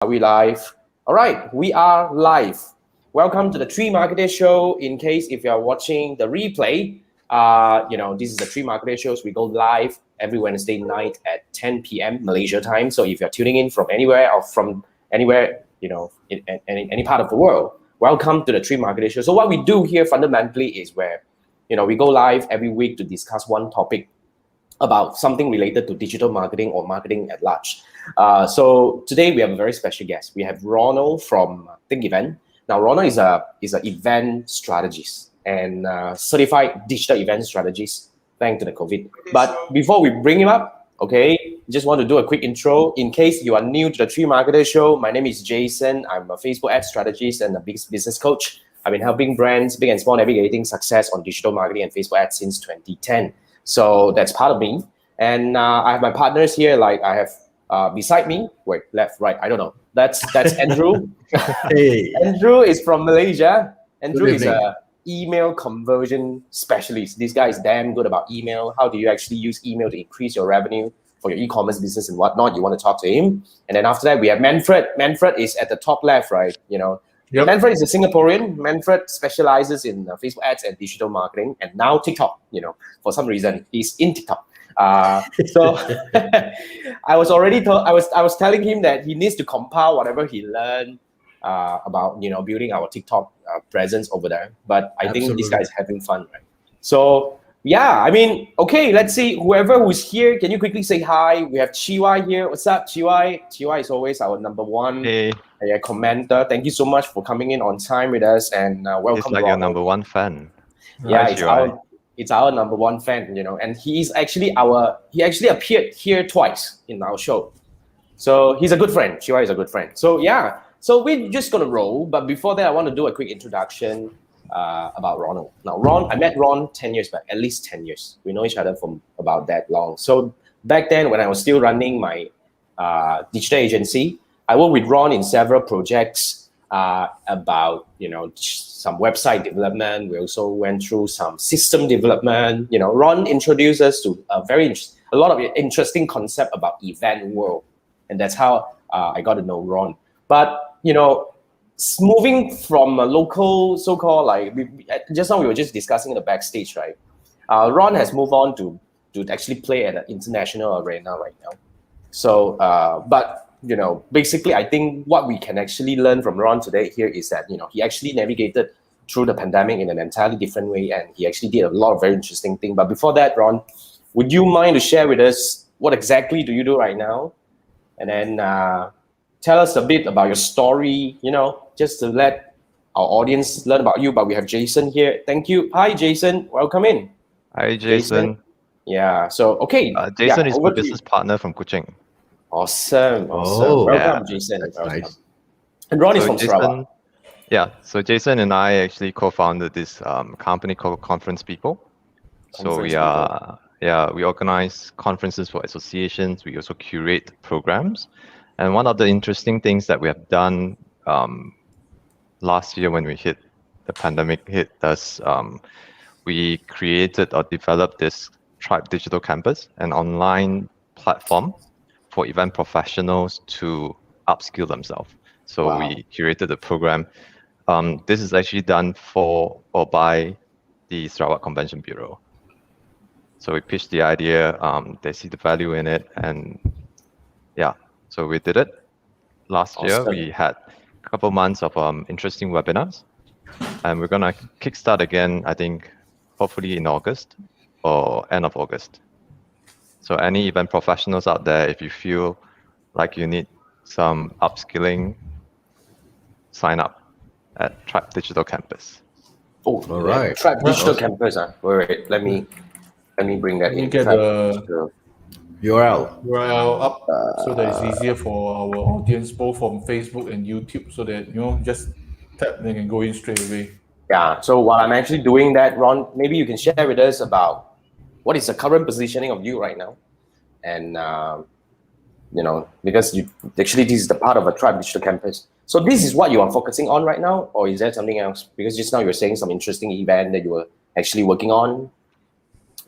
Are we live? All right, we are live. Welcome to the Three Marketeers Show. In case if you are watching the replay, this is the Three Marketeers Shows. We go live every Wednesday night at 10 p.m. Malaysia time. So if you're tuning in from anywhere or from anywhere, in any part of the world, welcome to the Three Marketeers Show. So what we do here fundamentally is where, we go live every week to discuss one topic about something related to digital marketing or marketing at large. So today we have a very special guest. We have Ronald from Think Event. Now Ronald is an event strategist and certified digital event strategist thanks to the COVID. But before we bring him up, just want to do a quick intro. In case you are new to the Three Marketers Show, my name is Jason. I'm a Facebook ad strategist and a business coach. I've been helping brands, big and small, navigating success on digital marketing and Facebook ads since 2010. So that's part of me. And I have my partners here, like I have beside me, wait, left, right, I don't know. That's Andrew. Hey. Andrew is from Malaysia. Andrew is an email conversion specialist. This guy is damn good about email. How do you actually use email to increase your revenue for your e-commerce business and whatnot? You want to talk to him. And then after that, we have Manfred. Manfred is at the top left, right? Yep. Manfred is a Singaporean. Manfred specializes in Facebook ads and digital marketing, and now TikTok. For some reason, he's in TikTok. So I was telling him that he needs to compile whatever he learned about building our TikTok presence over there. But I think this guy is having fun, right? So yeah, let's see. Whoever who's here, can you quickly say hi? We have Chiwai here. What's up, Chiwai? Chiwai is always our number one commenter. Thank you so much for coming in on time with us, and welcome. It's like your number one fan. Yeah, it's our number one fan, and he actually appeared here twice in our show. So he's a good friend. Chiwai is a good friend. So yeah, so we're just gonna roll. But before that, I want to do a quick introduction about Ronald. Now, I met Ron 10 years back, at least 10 years. We know each other from about that long. So back then, when I was still running my digital agency, I worked with Ron in several projects about, some website development. We also went through some system development. Ron introduced us to a lot of interesting concept about event world. And that's how I got to know Ron. But, moving from a local so-called, just now we were just discussing in the backstage, right? Ron has moved on to actually play at an international arena right now. So, basically, I think what we can actually learn from Ron today here is that, he actually navigated through the pandemic in an entirely different way, and he actually did a lot of very interesting things. But before that, Ron, would you mind to share with us what exactly do you do right now? And then tell us a bit about your story, just to let our audience learn about you. But we have Jason here. Thank you. Hi, Jason. Welcome in. Hi, Jason. Yeah. So, okay. Jason is my business partner from Kuching. Awesome. Welcome, Jason. That's welcome. nice. And Ron is from Sarawak. Yeah. So Jason and I actually co-founded this company called Conference People. We organize conferences for associations. We also curate programs. And one of the interesting things that we have done last year when the pandemic hit us, we created or developed this Tribe Digital Campus, an online platform for event professionals to upskill themselves. So we curated the program. This is actually done for or by the Sarawak Convention Bureau. So we pitched the idea, they see the value in it, and so we did it. Last year, we had a couple months of interesting webinars, and we're gonna kickstart again, I think, hopefully in August or end of August. So any event professionals out there, if you feel like you need some upskilling, sign up at Tribe Digital Campus. Oh, all right. Tribe Digital Campus. Wait, let me bring that in. You get the URL up so that it's easier for our audience, both from Facebook and YouTube, so that just tap, they can go in straight away. Yeah. So while I'm actually doing that, Ron, maybe you can share with us about what is the current positioning of you right now, and because this is the part of a Tribe Digital Campus. So this is what you are focusing on right now, or is there something else? Because just now you're saying some interesting event that you were actually working on,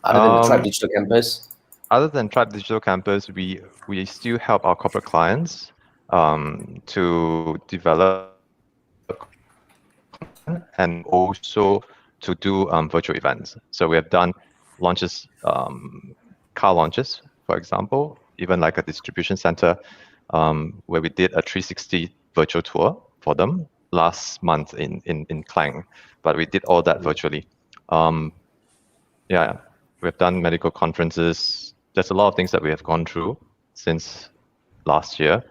other than the Tribe Digital Campus. Other than Tribe Digital Campus, we still help our corporate clients to develop and also to do virtual events. So we have done launches, car launches, for example, even like a distribution center where we did a 360 virtual tour for them last month in Klang, but we did all that virtually. Yeah, we've done medical conferences. There's a lot of things that we have gone through since last year,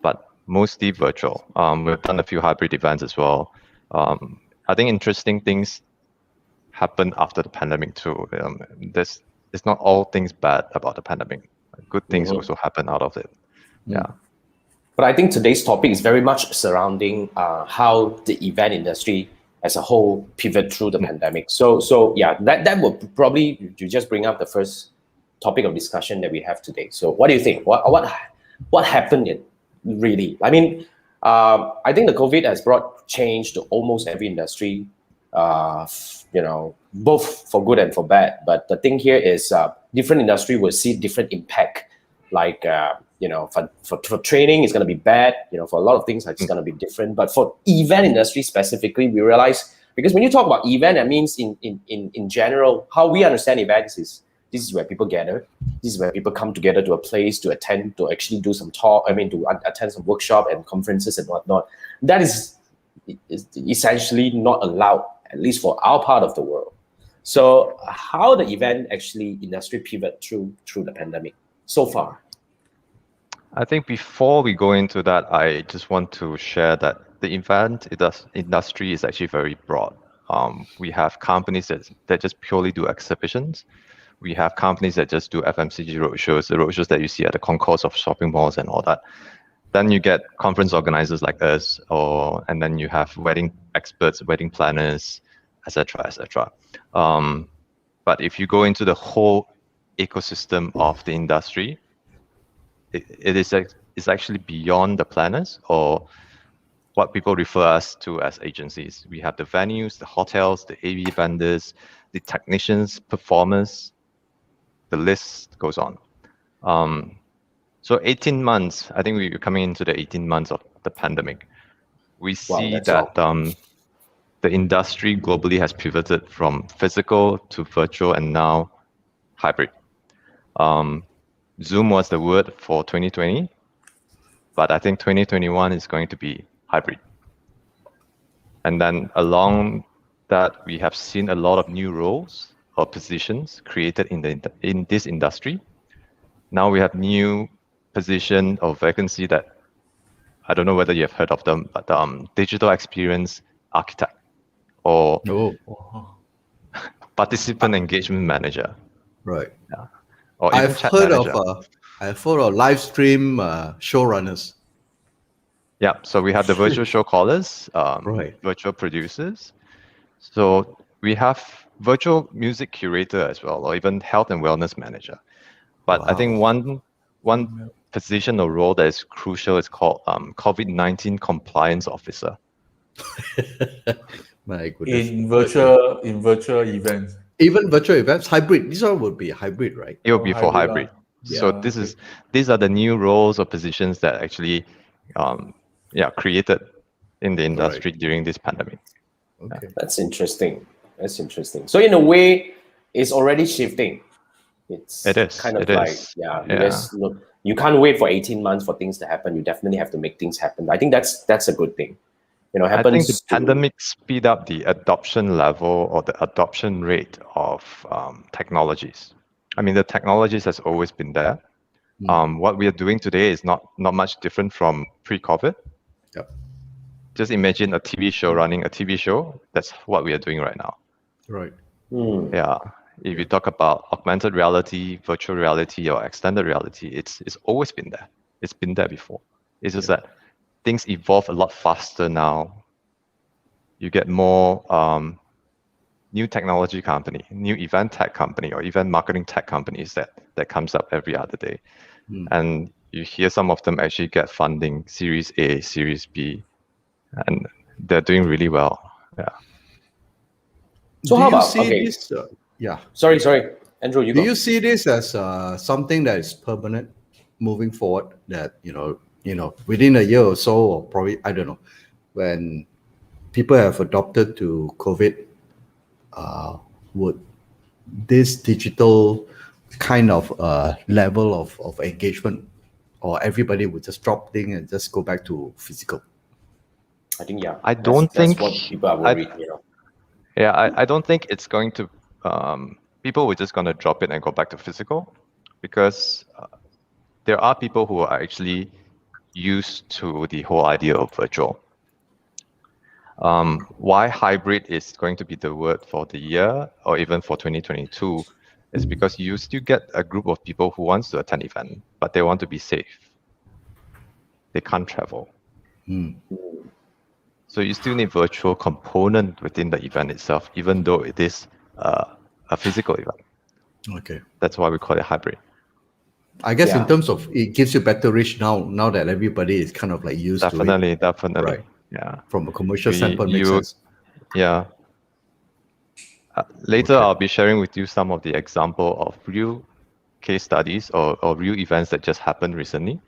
but mostly virtual. We've done a few hybrid events as well. I think interesting things happen after the pandemic too. It's not all things bad about the pandemic. Good things also happen out of it. Yeah. But I think today's topic is very much surrounding how the event industry as a whole pivot through the pandemic. So yeah, that would probably you just bring up the first topic of discussion that we have today. So what do you think? What happened really? I mean, I think the COVID has brought change to almost every industry, both for good and for bad. But the thing here is different industry will see different impact. Like, for training, it's going to be bad. For a lot of things, it's going to be different. But for event industry specifically, we realize, because when you talk about event, that means in general, how we understand events is this is where people gather. This is where people come together to a place to attend, to actually do some talk. To attend some workshop and conferences and whatnot. That is essentially not allowed, at least for our part of the world. So how the event industry pivot through the pandemic so far? I think before we go into that, I just want to share that the event industry is actually very broad. We have companies that just purely do exhibitions. We have companies that just do FMCG roadshows, the roadshows that you see at the concourse of shopping malls and all that. Then you get conference organizers like us, and then you have wedding experts, wedding planners, etc., etc. But if you go into the whole ecosystem of the industry, it's actually beyond the planners or what people refer us to as agencies. We have the venues, the hotels, the AV vendors, the technicians, performers. The list goes on. So 18 months, I think we're coming into the 18 months of the pandemic. We see that the industry globally has pivoted from physical to virtual and now hybrid. Zoom was the word for 2020, but I think 2021 is going to be hybrid. And then along that, we have seen a lot of new roles or positions created in this industry. Now we have new position or vacancy that I don't know whether you have heard of them, but digital experience architect or participant engagement manager. Right. Yeah. Or I've heard of live stream showrunners. Yeah, so we have the virtual show callers, virtual producers. So we have virtual music curator as well, or even health and wellness manager. But I think one position or role that is crucial is called COVID-19 compliance officer. My goodness. In virtual events. Even virtual events, hybrid. This one would be hybrid, right? It will be for hybrid. So these are the new roles or positions that actually created in the industry during this pandemic. Okay. That's interesting. So in a way, it's already shifting. It is kind of look, you can't wait for 18 months for things to happen. You definitely have to make things happen. I think that's a good thing. I think the pandemic speed up the adoption level or the adoption rate of technologies. I mean, the technologies has always been there. What we are doing today is not much different from pre-COVID. Yep. Just imagine a TV show running a TV show. That's what we are doing right now. Right. Yeah. If you talk about augmented reality, virtual reality, or extended reality, it's always been there. It's been there before. It's just that things evolve a lot faster now. You get more new technology company, new event tech company, or event marketing tech companies that comes up every other day. And you hear some of them actually get funding, Series A, Series B, and they're doing really well. Yeah. So how about this? Sorry, Andrew. Do you see this as something that is permanent moving forward? That within a year or so, or probably, I don't know, when people have adopted to COVID, would this digital kind of level of engagement, or everybody would just drop things and just go back to physical? I think, yeah. I don't think that's what people are worried, Yeah, I don't think it's going to. People were just going to drop it and go back to physical, because there are people who are actually used to the whole idea of virtual. Why hybrid is going to be the word for the year, or even for 2022, is because you still get a group of people who wants to attend event, but they want to be safe. They can't travel. So you still need virtual component within the event itself, even though it is a physical event. Okay. That's why we call it hybrid. I guess in Yeah. terms of, it gives you better reach now that everybody is kind of like used to it. Definitely. Right. Yeah. From a commercial standpoint, makes sense. Yeah. Later, Okay. I'll be sharing with you some of the example of real case studies or real events that just happened recently.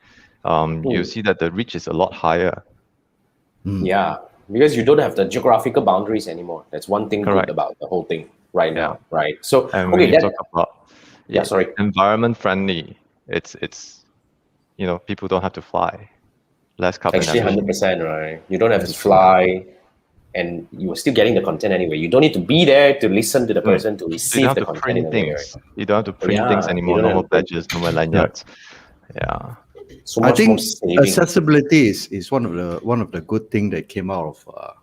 You see that the reach is a lot higher. Yeah, because you don't have the geographical boundaries anymore. That's one thing Correct. good about the whole thing right Yeah. now, right? So, And when okay, you talk about sorry. environment friendly, it's people don't have to fly. Less carbon Actually, emission. 100%, right? You don't have That's to fly, and you're still getting the content anyway. You don't need to be there to listen to the person to You receive don't the have to content in print a way, things. right? You don't have to print things Yeah, anymore. you don't No more have to print- badges, no more lanyards. Yeah. So I much more think saving. accessibility is one of the good thing that came out of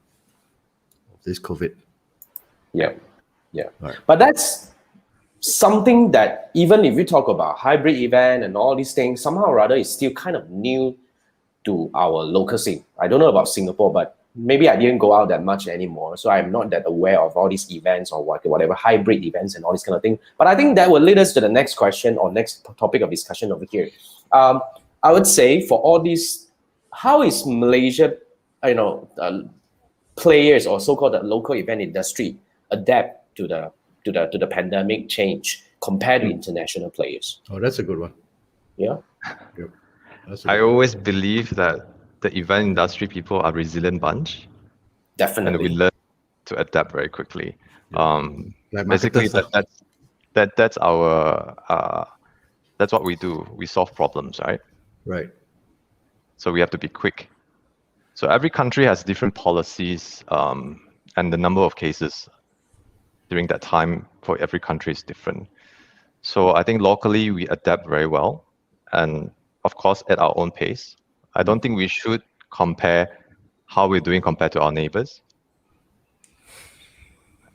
this COVID. Yeah. Right. But that's something that, even if you talk about hybrid event and all these things, somehow or other is still kind of new to our local scene. I don't know about Singapore, but maybe I didn't go out that much anymore, so I'm not that aware of all these events or whatever hybrid events and all this kind of thing. But I think that will lead us to the next question or next topic of discussion over here. I would say, for all these, how is Malaysia, players or so-called the local event industry adapt to the pandemic change compared to international players? Oh, that's a good one. Yeah. Yep. That's a I good one. always believe that the event industry people are a resilient bunch, and Definitely. we learn to adapt very quickly. Like Basically, marketers, that's our that's what we do. We solve problems, right? right. So we have to be quick. So every country has different policies, and the number of cases during that time for every country is different. So I think locally we adapt very well, and of course at our own pace. I don't think we should compare how we're doing compared to our neighbors.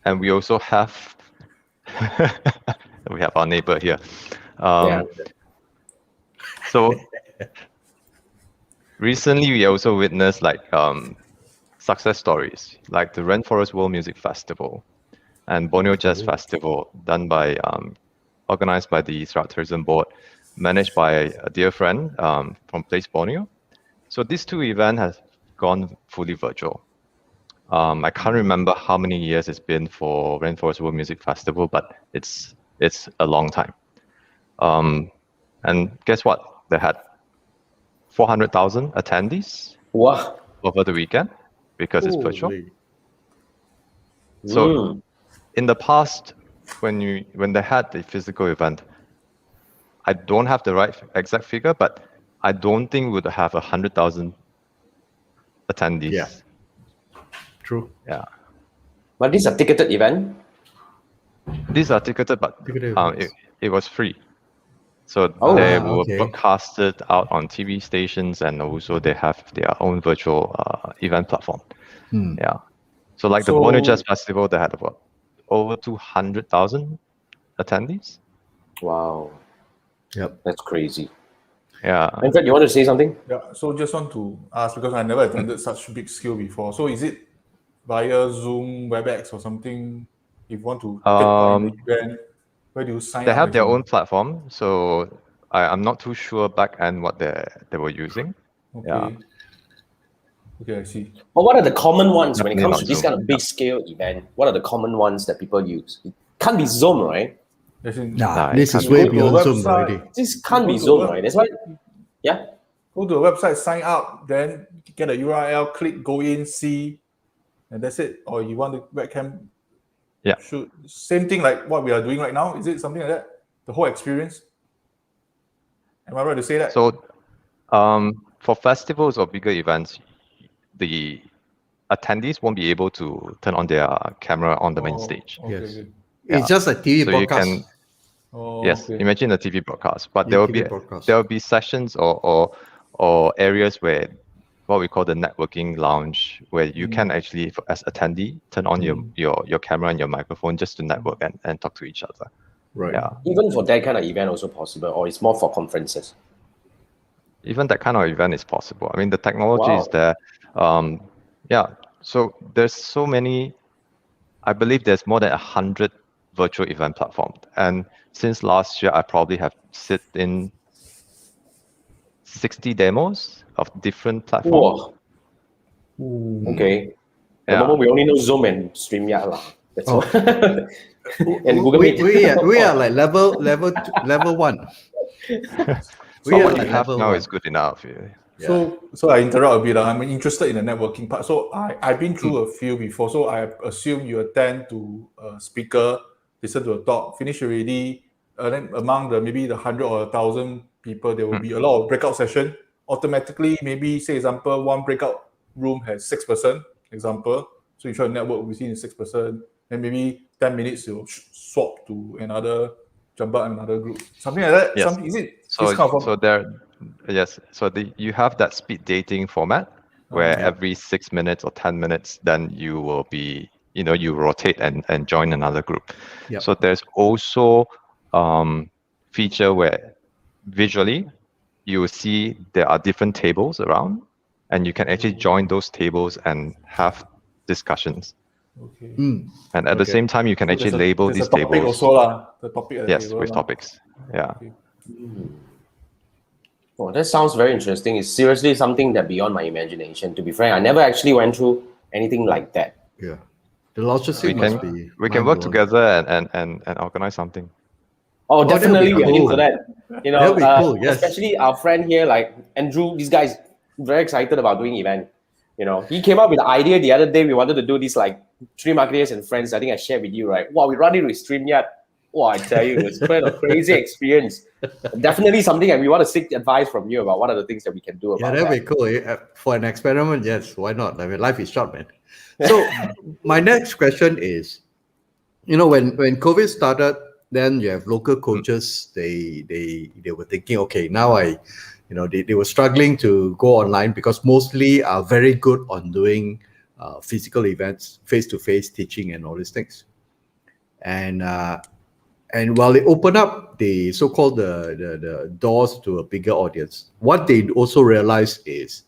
And we also have we have our neighbor here. So recently we also witnessed success stories like the Rainforest World Music Festival and Borneo Jazz Festival, organized by the Certified Tourism Board, managed by a dear friend from Place Borneo. So these two events have gone fully virtual. I can't remember how many years it's been for Rainforest World Music Festival, but it's a long time. And guess what? They had 400,000 attendees Wow. over the weekend because it's virtual. Holy. So in the past, when they had the physical event, I don't have the right exact figure, but I don't think we would have 100,000 attendees. Yeah. True. Yeah. But this is a ticketed event. These are ticketed, but Ticketed events. it was free. So they were broadcasted out on TV stations, and also they have their own virtual event platform. Yeah. So like the Borneo Jazz Festival, they had about over 200,000 attendees. Wow. Yep. That's crazy. Yeah. In fact, you want to say something? Yeah, so just want to ask, because I never attended such big scale before. So is it via Zoom, WebEx or something? If you want to take part in the event, where do you sign up? They have their own platform, so I'm not too sure back end what they were using. Okay. Yeah. Okay, I see. But what are the common ones when it Definitely comes not to this Zoom. kind of big scale event? What are the common ones that people use? It can't be Zoom, right? As in, Nah, Nah, this it is can't way go to a beyond Zoom website. already. This can't go be to Zoom, a right? That's why. Yeah. Go to a website, sign up, then get a URL, click, go in, see, and that's it. Or you want the webcam Yeah. shoot, same thing like what we are doing right now. Is it something like that? The whole experience? Am I right to say that? So for festivals or bigger events, the attendees won't be able to turn on their camera on the main stage. Okay, Yes. good. It's just a TV So broadcast. you can, Oh, yes, okay. imagine a TV broadcast, but Yeah, there will TV be broadcast. there will be sessions or areas where what we call the networking lounge, where you can actually, as attendee, turn on your camera and your microphone just to network and talk to each other. Right. Yeah. Even for that kind of event also possible, or it's more for conferences? Even that kind of event is possible. I mean, the technology is Wow. there. Yeah. So there's so many. I believe there's more than 100 virtual event platforms, and since last year, I probably have sit in 60 demos of different platforms. Whoa. Okay. The Yeah. moment we only know Zoom and StreamYard lah. That's all. And Google we, Meet. we are like level 1. So what are you have level now 1. is good enough. So I interrupt a bit. I'm interested in the networking part. So I've been through a few before. So I assume you attend to a speaker, listen to a talk, finish already. Then among the maybe the 100 or 1,000 people, there will be a lot of breakout session. Automatically, maybe say example, one breakout room has 6%. Example, so you try to network within the 6%. Then maybe 10 minutes you swap to another, jump out another group, something like that. Yes. Is it So this kind of so there, yes. So you have that speed dating format where every 6 minutes or 10 minutes, then you will be, you rotate and join another group. Yep. So there's also feature where visually you will see there are different tables around, and you can actually join those tables and have discussions. Okay. And at the same time, you can So actually label there's these a topic tables. also lah. The topic at the Yes, table with lah. topics. Yeah. Okay. Oh, that sounds very interesting. It's seriously something that beyond my imagination. To be frank, I never actually went through anything like that. Yeah. The logistics must be We can work mind-blowing. together and organize something. Oh, that'd definitely be we're cool. into that. That'd be cool, yes. Especially our friend here, like Andrew, this guy's very excited about doing event. He came up with the idea the other day. We wanted to do this like 3 marketers and friends. I think I shared with you, right? Wow, we run it with StreamYard. Wow, I tell you, it's quite a crazy experience. Definitely something that we want to seek advice from you about. What are the things that we can do about Yeah, that'd that? be cool. For an experiment, yes, why not? I mean, life is short, man. So my next question is, when COVID started, then you have local coaches. They were thinking, okay, now they were struggling to go online because mostly are very good on doing physical events, face-to-face teaching and all these things. And while they open up the so-called the doors to a bigger audience, what they also realized is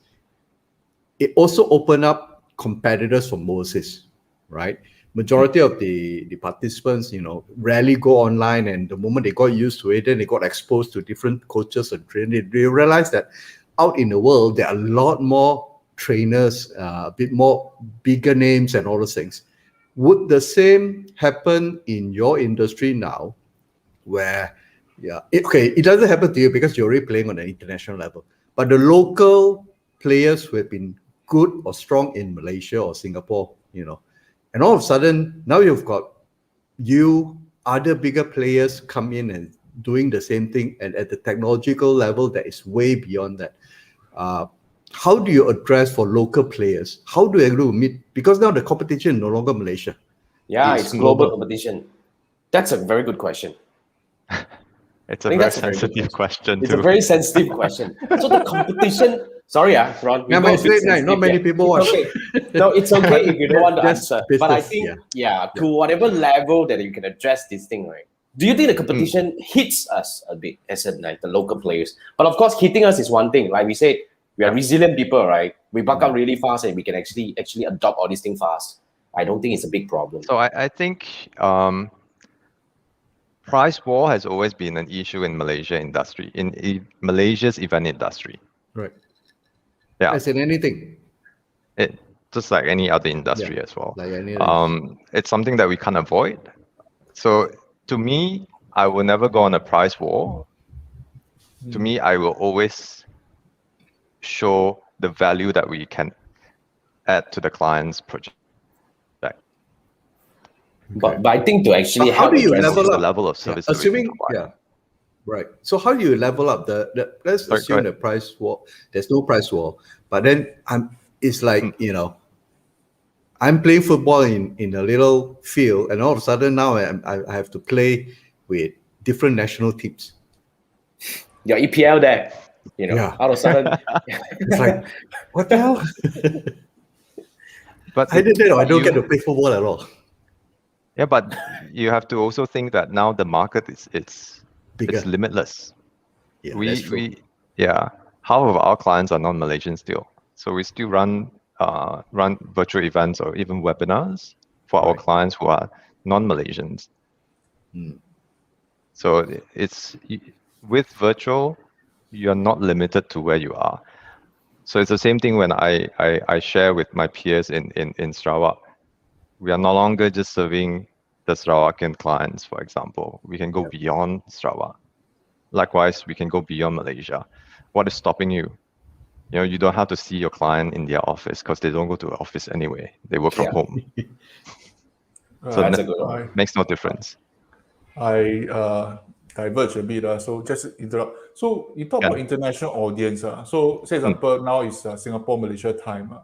it also opened up competitors from overseas, right? Majority of the participants, rarely go online, and the moment they got used to it, then they got exposed to different coaches and trainers. They realized that out in the world there are a lot more trainers, a bit more bigger names and all those things. Would the same happen in your industry now, where it doesn't happen to you because you're already playing on an international level, but the local players who have been good or strong in Malaysia or Singapore, and all of a sudden now you've got other bigger players come in and doing the same thing, and at the technological level that is way beyond that. How do you address for local players? How do you meet? Because now the competition is no longer Malaysia. Yeah, it's global competition. That's a very good question. It's a very sensitive question. It's a very sensitive question. So the competition. Sorry, Ron. Yeah, but it's late night. Not many people watch. Okay. No, it's okay if you don't want to That's answer. business, But I think, to whatever level that you can address this thing, right? Do you think the competition hits us a bit as the local players? But of course, hitting us is one thing. Like we said, we are resilient people, right? We buck up really fast and we can actually adopt all these things fast. I don't think it's a big problem. So I think price war has always been an issue in Malaysia industry, in Malaysia's event industry. Right. Yeah. As in anything. Just like any other industry as well. Like any other. It's something that we can't avoid. So to me, I will never go on a price war. To me, I will always show the value that we can add to the client's project. But I think to actually How help do you address level the up? level of service that we Assuming, can provide. right. So how do you level up let's Sorry, assume go the price war, there's no price war, but then it's like, I'm playing football in a little field, and all of a sudden now I have to play with different national teams. your EPL there, Yeah. all of a sudden. It's like, what the hell? But I don't get to play football at all. Yeah, but you have to also think that now the market it's Bigger. it's limitless. Yeah, that's true. Half of our clients are non-Malaysian still, so we still run virtual events or even webinars for our Right. clients who are non-Malaysians. So with virtual, you're not limited to where you are. So it's the same thing when I share with my peers in Sarawak. We are no longer just serving the Sarawakian clients, for example. We can go beyond Sarawak. Likewise, we can go beyond Malaysia. What is stopping you? You don't have to see your client in their office because they don't go to the office anyway. They work from home. So That's a good one. makes no difference. I diverge a bit. So just interrupt. So you talk about international audience. So, say example, now it's Singapore, Malaysia time.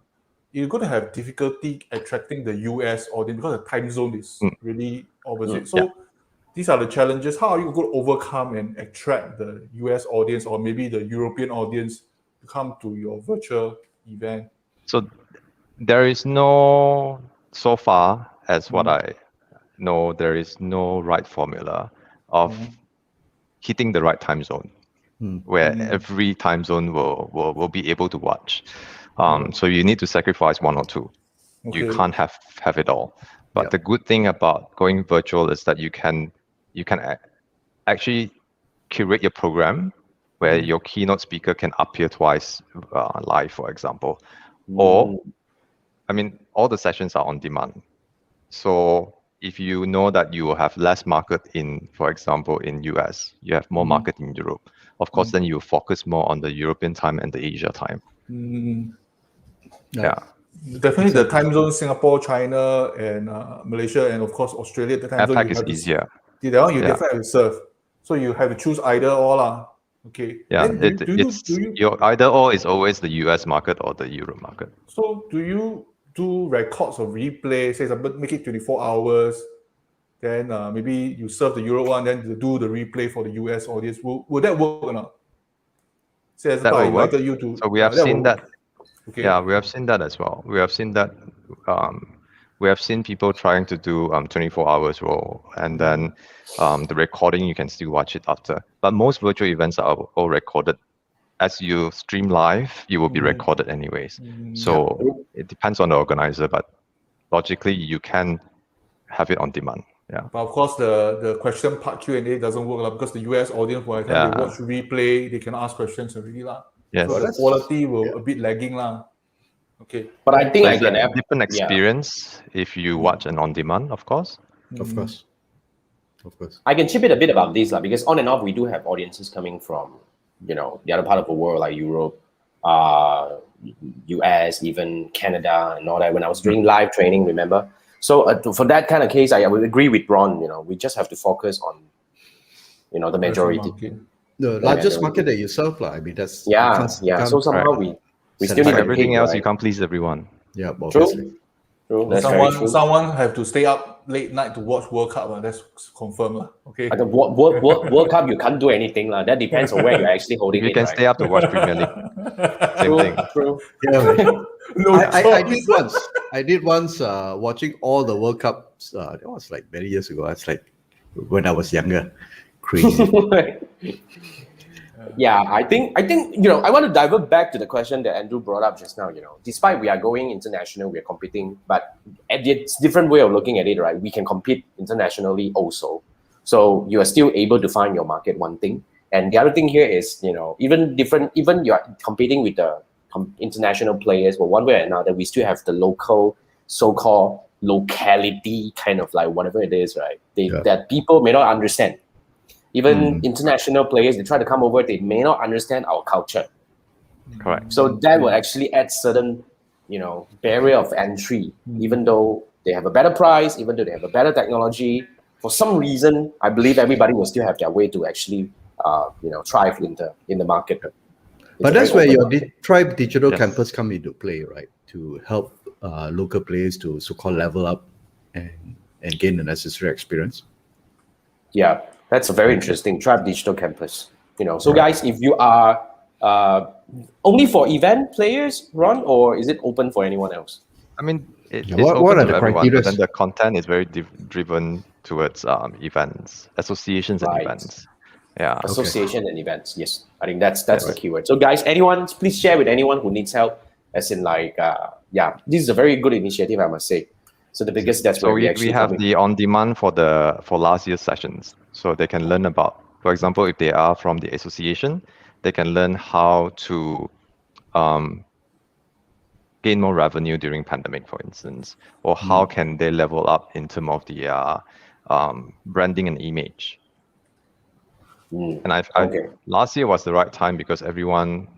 You're going to have difficulty attracting the US audience because the time zone is really opposite. So these are the challenges. How are you going to overcome and attract the US audience or maybe the European audience to come to your virtual event? So there is no, so far as what I know, there is no right formula of hitting the right time zone where every time zone will be able to watch. So you need to sacrifice one or two. Okay. You can't have it all. But the good thing about going virtual is that you can actually curate your program where your keynote speaker can appear twice live, for example. Or, all the sessions are on demand. So if you know that you will have less market in, for example, in US, you have more market in Europe. Of course, then you focus more on the European time and the Asia time. Yeah. Definitely the time zone, Singapore, China, and Malaysia, and of course Australia. The time zone APAC is easier. That one you definitely have to serve. So you have to choose either or. Okay. Yeah, Then your either or is always the US market or the Europe market. So do you do records of replay, say make it 24 hours, then maybe you serve the Europe one, then you do the replay for the US audience. Will that work or not? Say as that I will work. invited you to. So we have seen that. Okay. Yeah, we have seen that as well. We have seen that. We have seen people trying to do 24 hours roll, and then the recording you can still watch it after. But most virtual events are all recorded. As you stream live, you will be recorded anyways. So it depends on the organizer, but logically you can have it on demand. Yeah. But of course, the question part Q&A doesn't work because the US audience, by the time they watch replay, they can ask questions already Yes. So the quality will a bit lagging Okay. But I think so I can have different experience if you watch an on demand, of course. Of course. I can chip it a bit about this because on and off we do have audiences coming from the other part of the world like Europe, US, even Canada and all that. When I was doing live training, remember? So for that kind of case, I would agree with Ron. We just have to focus on the majority. The largest market that you serve, that's So somehow we still need everything else. Right? You can't please everyone. Yeah, obviously. True. That's someone have to stay up late night to watch World Cup. That's confirmed. Okay. World Cup, you can't do anything. That depends on where you're actually holding it. You can stay up to watch Premier League. Same thing. True. Yeah, I did once watching all the World Cups. That was like many years ago. It's like when I was younger. Crazy. Yeah, I think I want to divert back to the question that Andrew brought up just now. Despite we are going international, we are competing, but it's a different way of looking at it, right? We can compete internationally also. So you are still able to find your market, one thing. And the other thing here is, even you are competing with the international players, but one way or another, we still have the local, so-called locality kind of like whatever it is, right? That people may not understand. Even international players, they try to come over, they may not understand our culture. Correct. So that will actually add certain, barrier of entry, even though they have a better price, even though they have a better technology. For some reason, I believe everybody will still have their way to actually, thrive in the market. But that's where your Tribe Digital Yes. Campus come into play, right? To help local players to so-called level up and gain the necessary experience. Yeah, that's a very interesting Tribe Digital Campus. So Right. guys, if you are only for event players, Ron, or is it open for anyone else? I mean, it's What open are to the everyone, but criterias? then the content is very driven towards events, associations, and Right. events. Yeah. Association and events. Yes, I think that's the Yes. keyword. So guys, anyone, please share with anyone who needs help. As in, this is a very good initiative, I must say. So because that's So where we we actually have come in. the on demand for last year's sessions, so they can learn about, for example, if they are from the association, they can learn how to gain more revenue during pandemic, for instance, or how can they level up in terms of the branding and image. And Okay. last year was the right time because everyone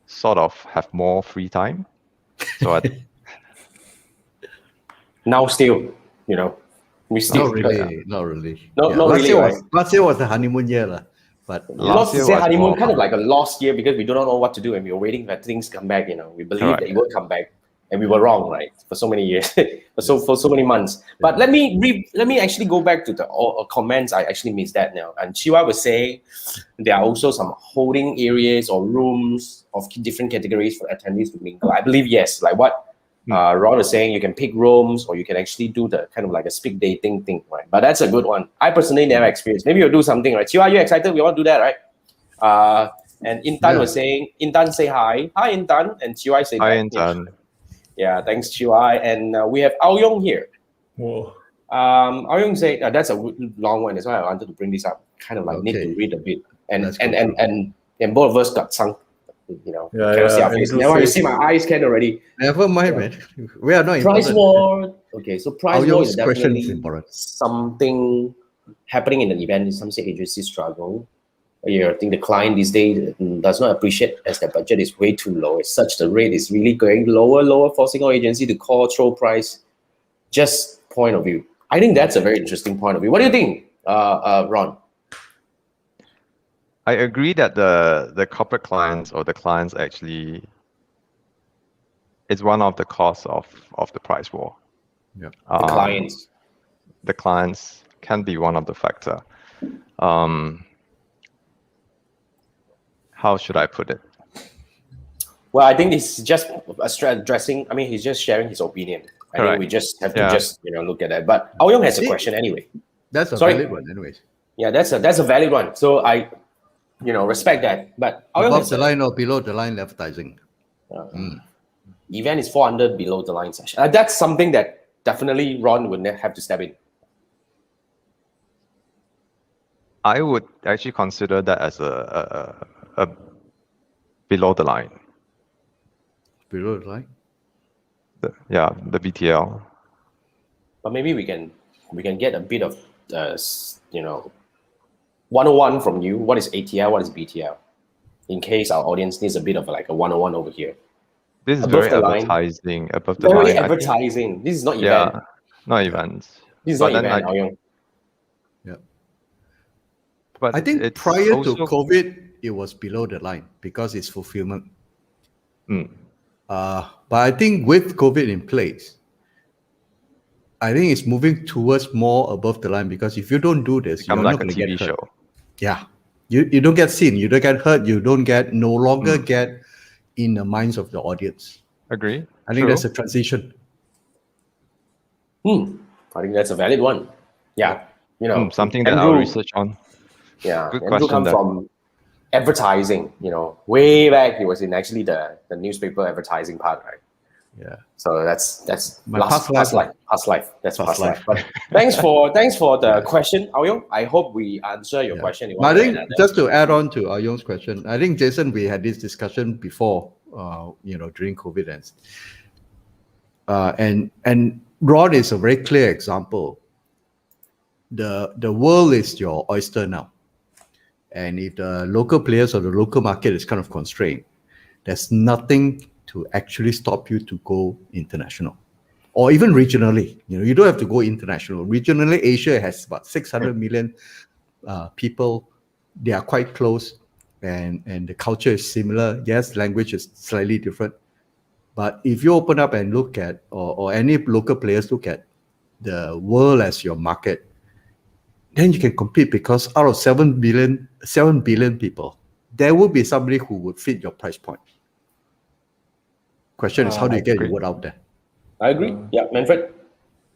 sort of have more free time. So Now still, we still Not really. not Last really, year right? last year was the honeymoon year, lah. But Last Not to year say was honeymoon, more kind of like a lost year because we do not know what to do and we were waiting for things to come back. We believe Correct. that it will come back, and we were wrong, right? For so many years, for so many months. But let me actually go back to the comments. I actually missed that now. And Chiwa was saying there are also some holding areas or rooms of different categories for attendees to mingle. I believe yes, like what Ron was saying, you can pick rooms or you can actually do the kind of like a speed dating thing, right? But that's a good one. I personally never experienced. Maybe you'll do something, right? Chiwa, are you excited? We want to do that, right? And Intan was saying, Intan say hi. Hi, Intan. And Chiwa say Hi, back. Intan. Yeah, thanks, Chiwa. And we have Ao Yong here. Whoa. Ao Yong say, that's a long one. That's why I wanted to bring this up. Kind of like need to read a bit. And Let's go and both of us got sunk. Cannot see our face. Andrew Never mind, you says- see my eyes can already. never mind, man. We are not Price important. war. Okay, so price war Aoyong's is question is definitely important. something happening in an event. Some say agencies struggle. I think the client these days does not appreciate as their budget is way too low. As such, the rate is really going lower, forcing our agency to throw price. Just point of view. I think that's a very interesting point of view. What do you think, Ron? I agree that the corporate clients or the clients actually is one of the cause of the price war. Yeah. The clients. The clients can be one of the factor. How should I put it? Well, I think it's just addressing. I mean, he's just sharing his opinion. I think we just have to look at that. But Ao Yong has a question anyway. That's a valid one, anyways. Yeah, that's a valid one. So I, respect that. But Ao Yong Above has the line or below the line advertising. event is 400 below the line session. That's something that definitely Ron would have to step in. I would actually consider that as a below the line. Below the line? The BTL. But maybe we can get a bit of 101 from you. What is ATL? What is BTL? In case our audience needs a bit of like a 101 over here. This is Above very the line. advertising. Above the Very line. advertising. This is not event. Yeah, not events. This is But not then event, Ao Yong. Yeah. But I think it's prior to also- COVID, it was below the line because it's fulfillment. But I think with COVID in place, I think it's moving towards more above the line because if you don't do this, become you're like not a going to TV get hurt. show. Yeah. You don't get seen, you don't get hurt, you don't get no longer get in the minds of the audience. Agree. I think that's a transition. I think that's a valid one. Yeah. Something that Andrew, I'll research on. Yeah. Good Andrew question comes there. from advertising, way back. He was in actually the newspaper advertising part, right? Yeah. So that's My past past life. life. That's Past past life. life. But thanks for the question, Ao Yong. I hope we answer your question. in But I one way or think another. just to add on to Ao Yong's question, I think Jason, we had this discussion before, during COVID and Rod is a very clear example. The world is your oyster now, and if the local players or the local market is kind of constrained, there's nothing to actually stop you to go international. Or even regionally, you don't have to go international. Regionally, Asia has about 600 million people. They are quite close, and the culture is similar. Yes, language is slightly different. But if you open up and look at, or any local players look at the world as your market, then you can compete, because out of 7 billion people, there will be somebody who would fit your price point. Question is, how do you get your word out there? I agree. Yeah, Manfred.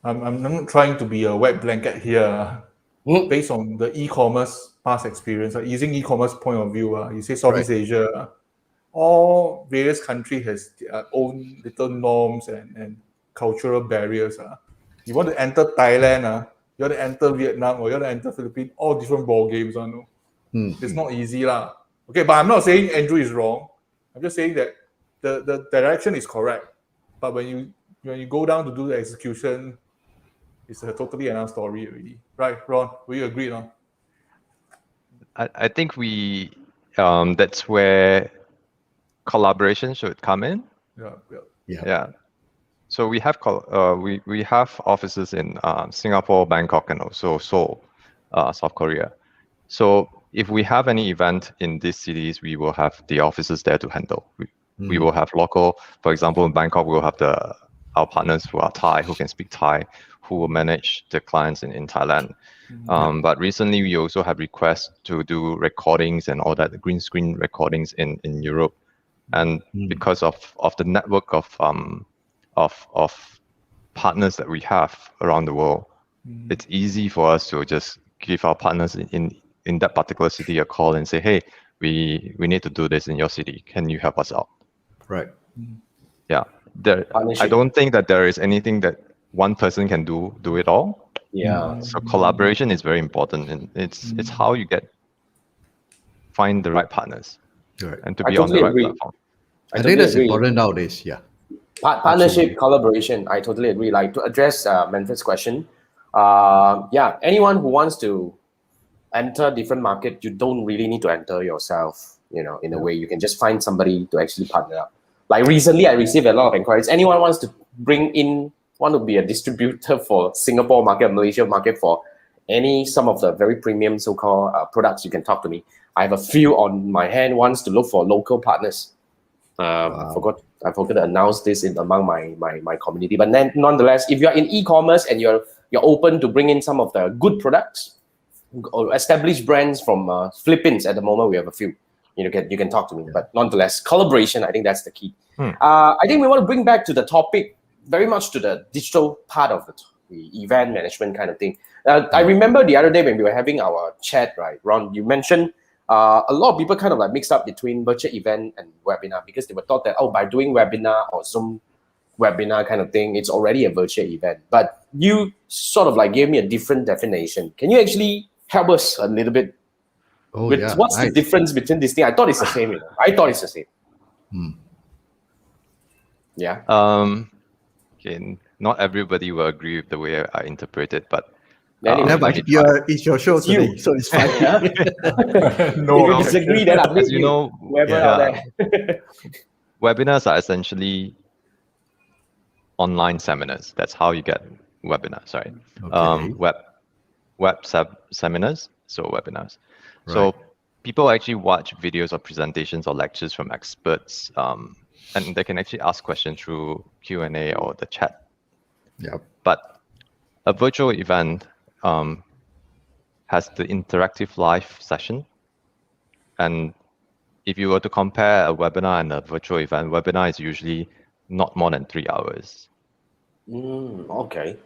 I'm not trying to be a wet blanket here. Based on the e-commerce past experience, using e-commerce point of view, you say Southeast Asia, all various countries has their own little norms and cultural barriers. You want to enter Thailand, you want to enter Vietnam, or you want to enter Philippines, all different ball games. It's not easy. Okay, but I'm not saying Andrew is wrong. I'm just saying that the direction is correct. But when you go down to do the execution, it's a totally another story already. Right, Ron? Will you agree? No? I think that's where collaboration should come in. Yeah. So we have we have offices in Singapore, Bangkok, and also Seoul, South Korea. So if we have any event in these cities, we will have the offices there to handle. We will have local, for example, in Bangkok, we'll have our partners who are Thai, who can speak Thai, who will manage the clients in Thailand. But recently, we also have requests to do recordings and all that, the green screen recordings in Europe. And because of the network of partners that we have around the world, it's easy for us to just give our partners in that particular city a call and say, hey, we need to do this in your city. Can you help us out? Right. Yeah. I don't think that there is anything that one person can do it all. Yeah. So collaboration is very important, and it's how you find the right partners, and to be on the right platform. I think that's important nowadays. Yeah. Partnership, collaboration. I totally agree. Like, to address Manfred's question, anyone who wants to enter different market, you don't really need to enter yourself. In a way, you can just find somebody to actually partner up. Like recently, I received a lot of inquiries. Anyone wants to want to be a distributor for Singapore market, Malaysia market, for some of the very premium so-called products, you can talk to me. I have a few on my hand. Wants to look for local partners. I forgot to announce this among my community. But nonetheless, if you're in e-commerce and you're open to bring in some of the good products or established brands from Philippines, at the moment we have a few. You can talk to me. But nonetheless, collaboration, I think that's the key. I think we want to bring back to the topic, very much to the digital part of the event management kind of thing. I remember the other day when we were having our chat, right, Ron, you mentioned a lot of people kind of like mixed up between virtual event and webinar, because they were thought that, by doing webinar or Zoom webinar kind of thing, it's already a virtual event. But you sort of like gave me a different definition. Can you actually help us a little bit? What's the difference between these things? I thought it's the same. I thought it's the same. Yeah. Okay, not everybody will agree with the way I interpret it, but it's your show today, so it's fine. If you disagree, then I'm as you know, out there. Webinars are essentially online seminars. That's how you get webinars, right? Okay. Web seminars, so webinars. Right. So people actually watch videos or presentations or lectures from experts, and they can actually ask questions through Q&A or the chat. Yep. But a virtual event has the interactive live session. And if you were to compare a webinar and a virtual event, webinar is usually not more than 3 hours. Okay.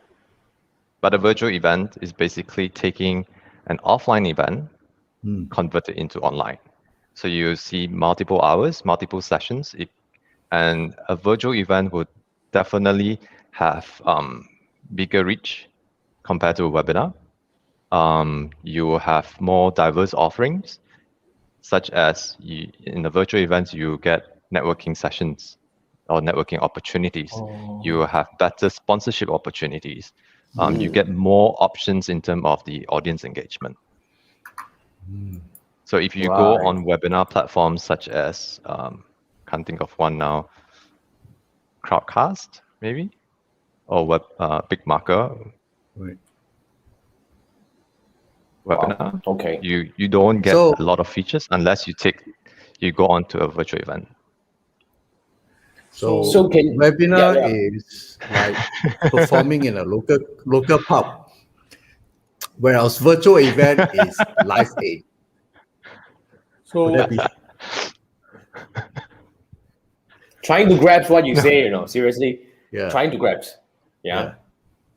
But a virtual event is basically taking an offline event, convert it into online. So you see multiple hours, multiple sessions, and a virtual event would definitely have bigger reach compared to a webinar. You will have more diverse offerings, such as in the virtual events, you get networking sessions or networking opportunities. You will have better sponsorship opportunities. You get more options in terms of the audience engagement. So if you go on webinar platforms such as can't think of one now. Crowdcast, maybe? Or Big Marker Right. webinar. Okay. You don't get So- a lot of features unless you go on to a virtual event. So, So can- webinar yeah. is like performing in a local pub, whereas virtual event is live aid. So Would that be? Trying to grasp what you say, seriously. Yeah. Trying to grasp. Yeah. Yeah.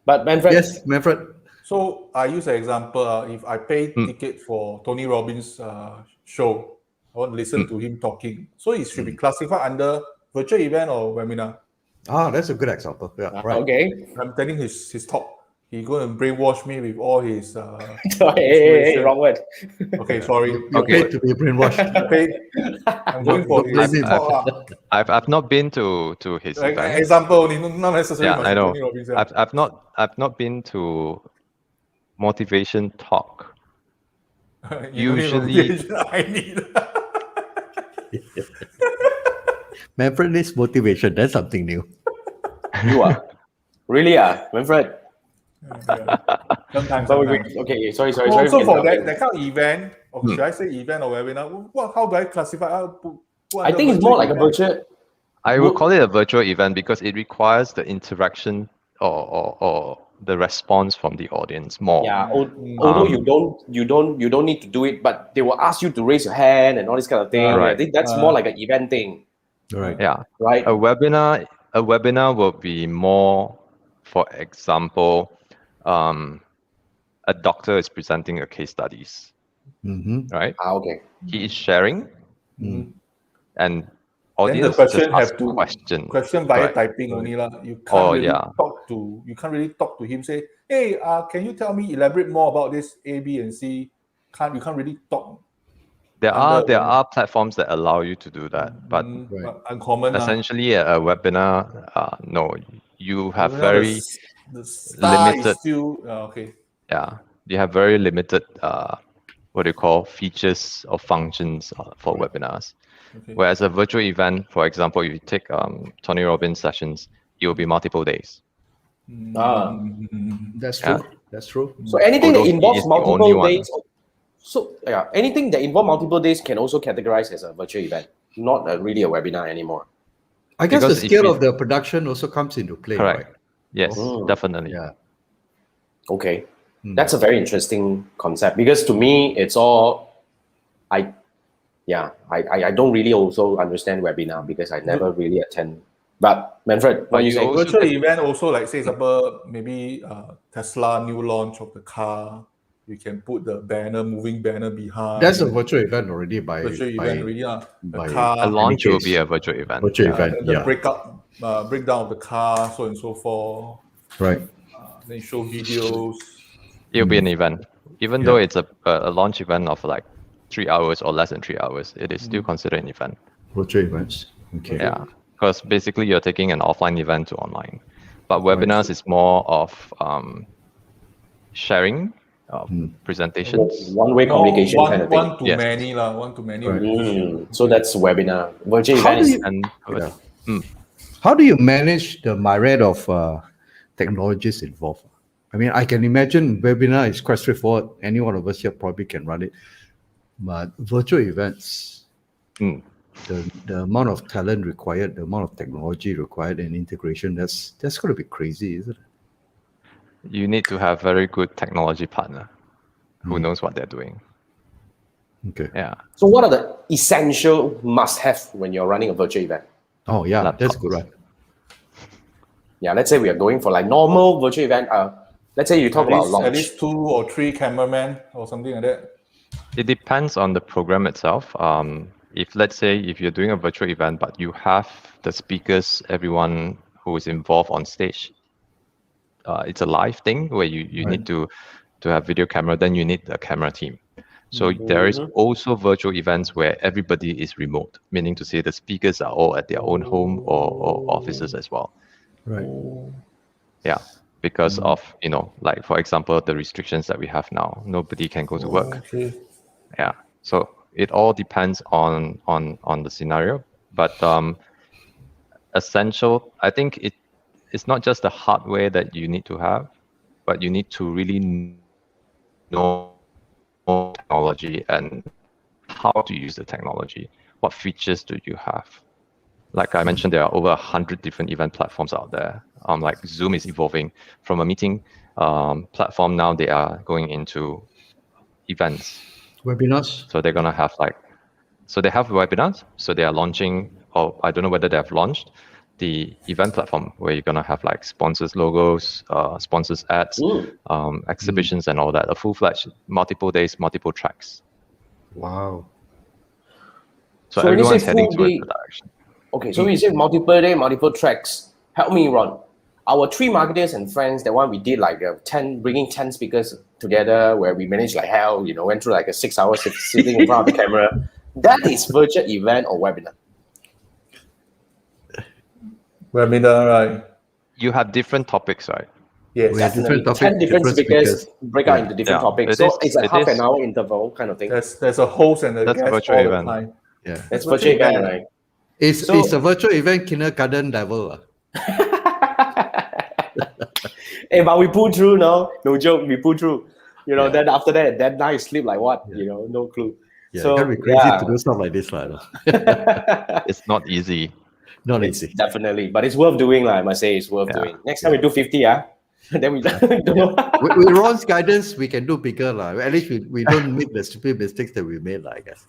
But Manfred, Yes, Manfred. So I use an example. If I pay ticket for Tony Robbins' show, I want to listen to him talking. So it should be classified under virtual event or webinar. Ah, that's a good example. Yeah, right. okay. I'm telling his talk. He's going to brainwash me with all his. hey, wrong word. Okay, sorry. You're Okay. paid to be brainwashed. I paid. I'm going for Don't blame his him. talk. I've not been to his event. Example only, not necessarily. Yeah, must I be know. Tony Robbins, yeah. I've not been to motivation talk. You don't need Usually- motivation, I need. Manfred needs motivation. That's something new. You are. Really, Manfred? Sometimes. But wait, okay, sorry. So for that kind of event, or should I say event or webinar? How do I classify? I think it's more like a virtual. I would call it a virtual event because it requires the interaction or the response from the audience more. Yeah, although you don't need to do it, but they will ask you to raise your hand and all this kind of thing. Right. I think that's more like an event thing, Right. Yeah. right? A webinar will be more, for example, a doctor is presenting a case studies, Mm-hmm. right? Okay. He is sharing, Mm. and Then audience the question just ask have to question. question via Correct. typing only lah. You Oh, can't really yeah. talk to him. Say, hey, can you tell me elaborate more about this A, B, and C? You can't really talk. There under are one- platforms that allow you to do that, but Right. Uncommon lah. essentially a webinar, no, you have Webinar, very the star limited- is still okay. you have very limited what do you call features or functions for webinars. Okay. Whereas a virtual event, for example, if you take Tony Robbins sessions, it will be multiple days. That's Yeah. true. That's true. So anything that Although he involves is the only multiple one. days. So yeah, anything that involves multiple days can also categorize as a virtual event, not really a webinar anymore. I guess Because the if scale we- of the production also comes into play, Correct. right? Yes, Oh. definitely. Yeah. Okay, that's a very interesting concept because to me it's all, I don't really also understand webinar because I never really attend. But Manfred, what But you you say? also- Virtual event also, like say example, maybe Tesla new launch of the car. You can put the moving banner behind. That's a virtual event already by virtual event already. The by- car, A launch Any will case. be a virtual event. virtual event. and the Yeah. breakdown of the car, so on and so forth. Right. Then show videos. It'll be an event. Even though Yeah. it's a launch event of like 3 hours or less than 3 hours, it is still considered an event. Virtual events. Okay. Yeah, because basically you're taking an offline event to online. But webinars is more of sharing presentations. One-way communication kind of thing. One to Yes. many lah. One to many. Right. So that's webinar. Virtual How event do is you- And Yeah. How do you manage the myriad of technologies involved? I mean, I can imagine webinar is quite straightforward. Any one of us here probably can run it. But virtual events, Mm. the amount of talent required, the amount of technology required and integration, that's going to be crazy, isn't it? you need to have very good technology partner who knows what they're doing. Okay. Yeah. So what are the essential must-have when you're running a virtual event? Oh, yeah, that's Laptops. good, right? Yeah, let's say we are going for like normal virtual event. Let's say you talk about At launch. least 2 or 3 cameramen or something like that. It depends on the program itself. Let's say if you're doing a virtual event, but you have the speakers, everyone who is involved on stage, it's a live thing where you need to have video camera, then you need a camera team. So there is also virtual events where everybody is remote, meaning to say the speakers are all at their own home or offices as well. Right. Yeah, because of, like for example, the restrictions that we have now, nobody can go to work. Okay. Yeah, so it all depends on the scenario. But essential, I think it's not just the hardware that you need to have, but you need to really know technology and how to use the technology. What features do you have? Like I mentioned, there are over 100 different event platforms out there. Like Zoom is evolving from a meeting platform. Now they are going into events. Webinars. So they're gonna have so they have webinars. So they are launching, or I don't know whether they have launched the event platform where you're gonna have like sponsors logos, sponsors ads, exhibitions, and all that. A full-fledged, multiple days, multiple tracks. Wow. So when you say everyone's heading full towards day, the direction. okay, so when you say multiple day, multiple tracks, help me, Ron. Our 3 marketers and friends, the one we did like bringing 10 speakers together where we managed like hell, went through like a 6 hours sitting in front of the camera. That is virtual event or webinar. Webinar, right? You have different topics, right? Yes. We have different topics, 10 different speakers break out into different topics. So it's a half an hour interval kind of thing. There's a host and a That's guest virtual all event. the time. Yeah. It's virtual event, right? It's a virtual event kindergarten level. Hey, but we pull through, no joke, we pull through. Then after that night sleep like what? No clue. Yeah, so it can be crazy to do stuff like this, right? It's not easy. Not It's easy. definitely, but it's worth doing, I must say, it's worth doing. Next time we do 50, then we don't know. With Ron's guidance, we can do bigger, at least we don't make the stupid mistakes that we made, I guess.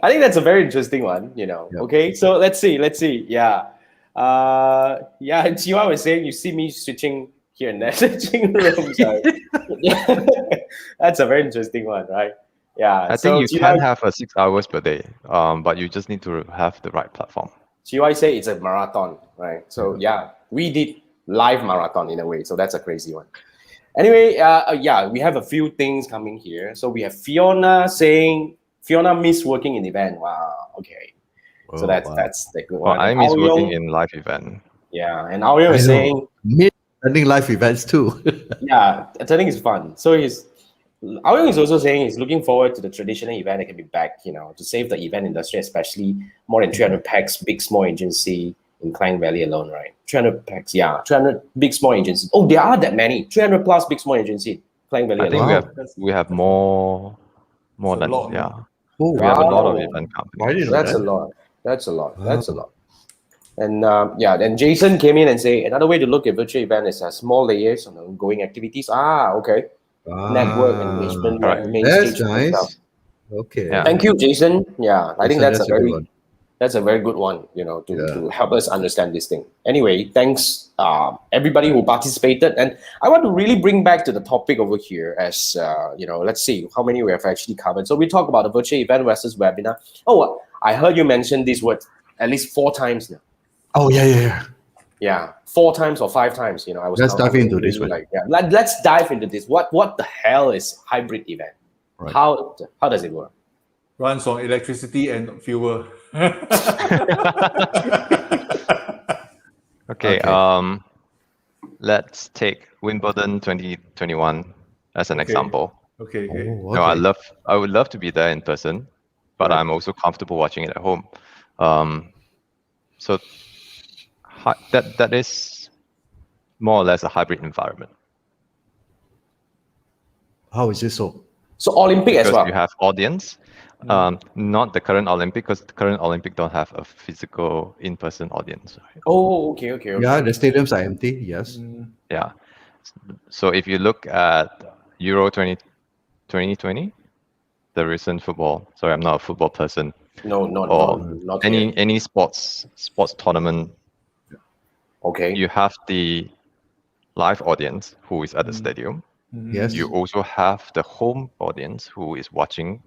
I think that's a very interesting one, Okay, so let's see. Yeah. Chiwa was saying you see me switching here and there, switching rooms. That's a very interesting one, right? Yeah. I think you can have 6 hours per day, but you just need to have the right platform. Chiwa say it's a marathon, right? So we did live marathon in a way, so that's a crazy one. Anyway, we have a few things coming here. So we have Fiona saying Fiona miss working in event. Wow, okay. So that's the good one. Well, I miss working in live event. Yeah, and Aurel is saying attending live events too. Yeah, attending is fun. So Aurel is also saying he's looking forward to the traditional event that can be back, to save the event industry, especially more than 300 packs, big small agency in Klang Valley alone, right? 300 packs, 300 big small agencies. Oh, there are that many. 300 plus big small agency in Klang Valley alone. I think we have more than lot, we wow. have a lot of event companies. That's a lot. That's a lot. And then Jason came in and say another way to look at virtual event is as small layers on ongoing activities. Okay. Network engagement, main that's stage nice. stuff. Okay. Yeah. Thank you, Jason. Yeah, I think that's a very one. That's a very good one, to help us understand this thing. Anyway, thanks everybody who participated. And I want to really bring back to the topic over here as, let's see how many we have actually covered. So we talk about the virtual event versus webinar. Oh, I heard you mention this word at least 4 times now. Oh, yeah. Yeah, 4 times or 5 times, I was. Let's dive into this one. Let's dive into this. What the hell is hybrid event? Right. How does it work? Runs on electricity and fuel. Okay. Let's take Wimbledon 2021 as an example. Okay. Oh, No, I would love to be there in person, but I'm also comfortable watching it at home. So that is more or less a hybrid environment. How is this so? So Olympic because as well. You have audience. Not the current Olympic, because the current Olympic don't have a physical in-person audience. Right? Oh, okay. Yeah, the stadiums are empty. Yes. Yeah. So if you look at Euro 2020, the recent football. Sorry, I'm not a football person. No, not any sports tournament. Okay. You have the live audience who is at the stadium. Yes. You also have the home audience who is watching.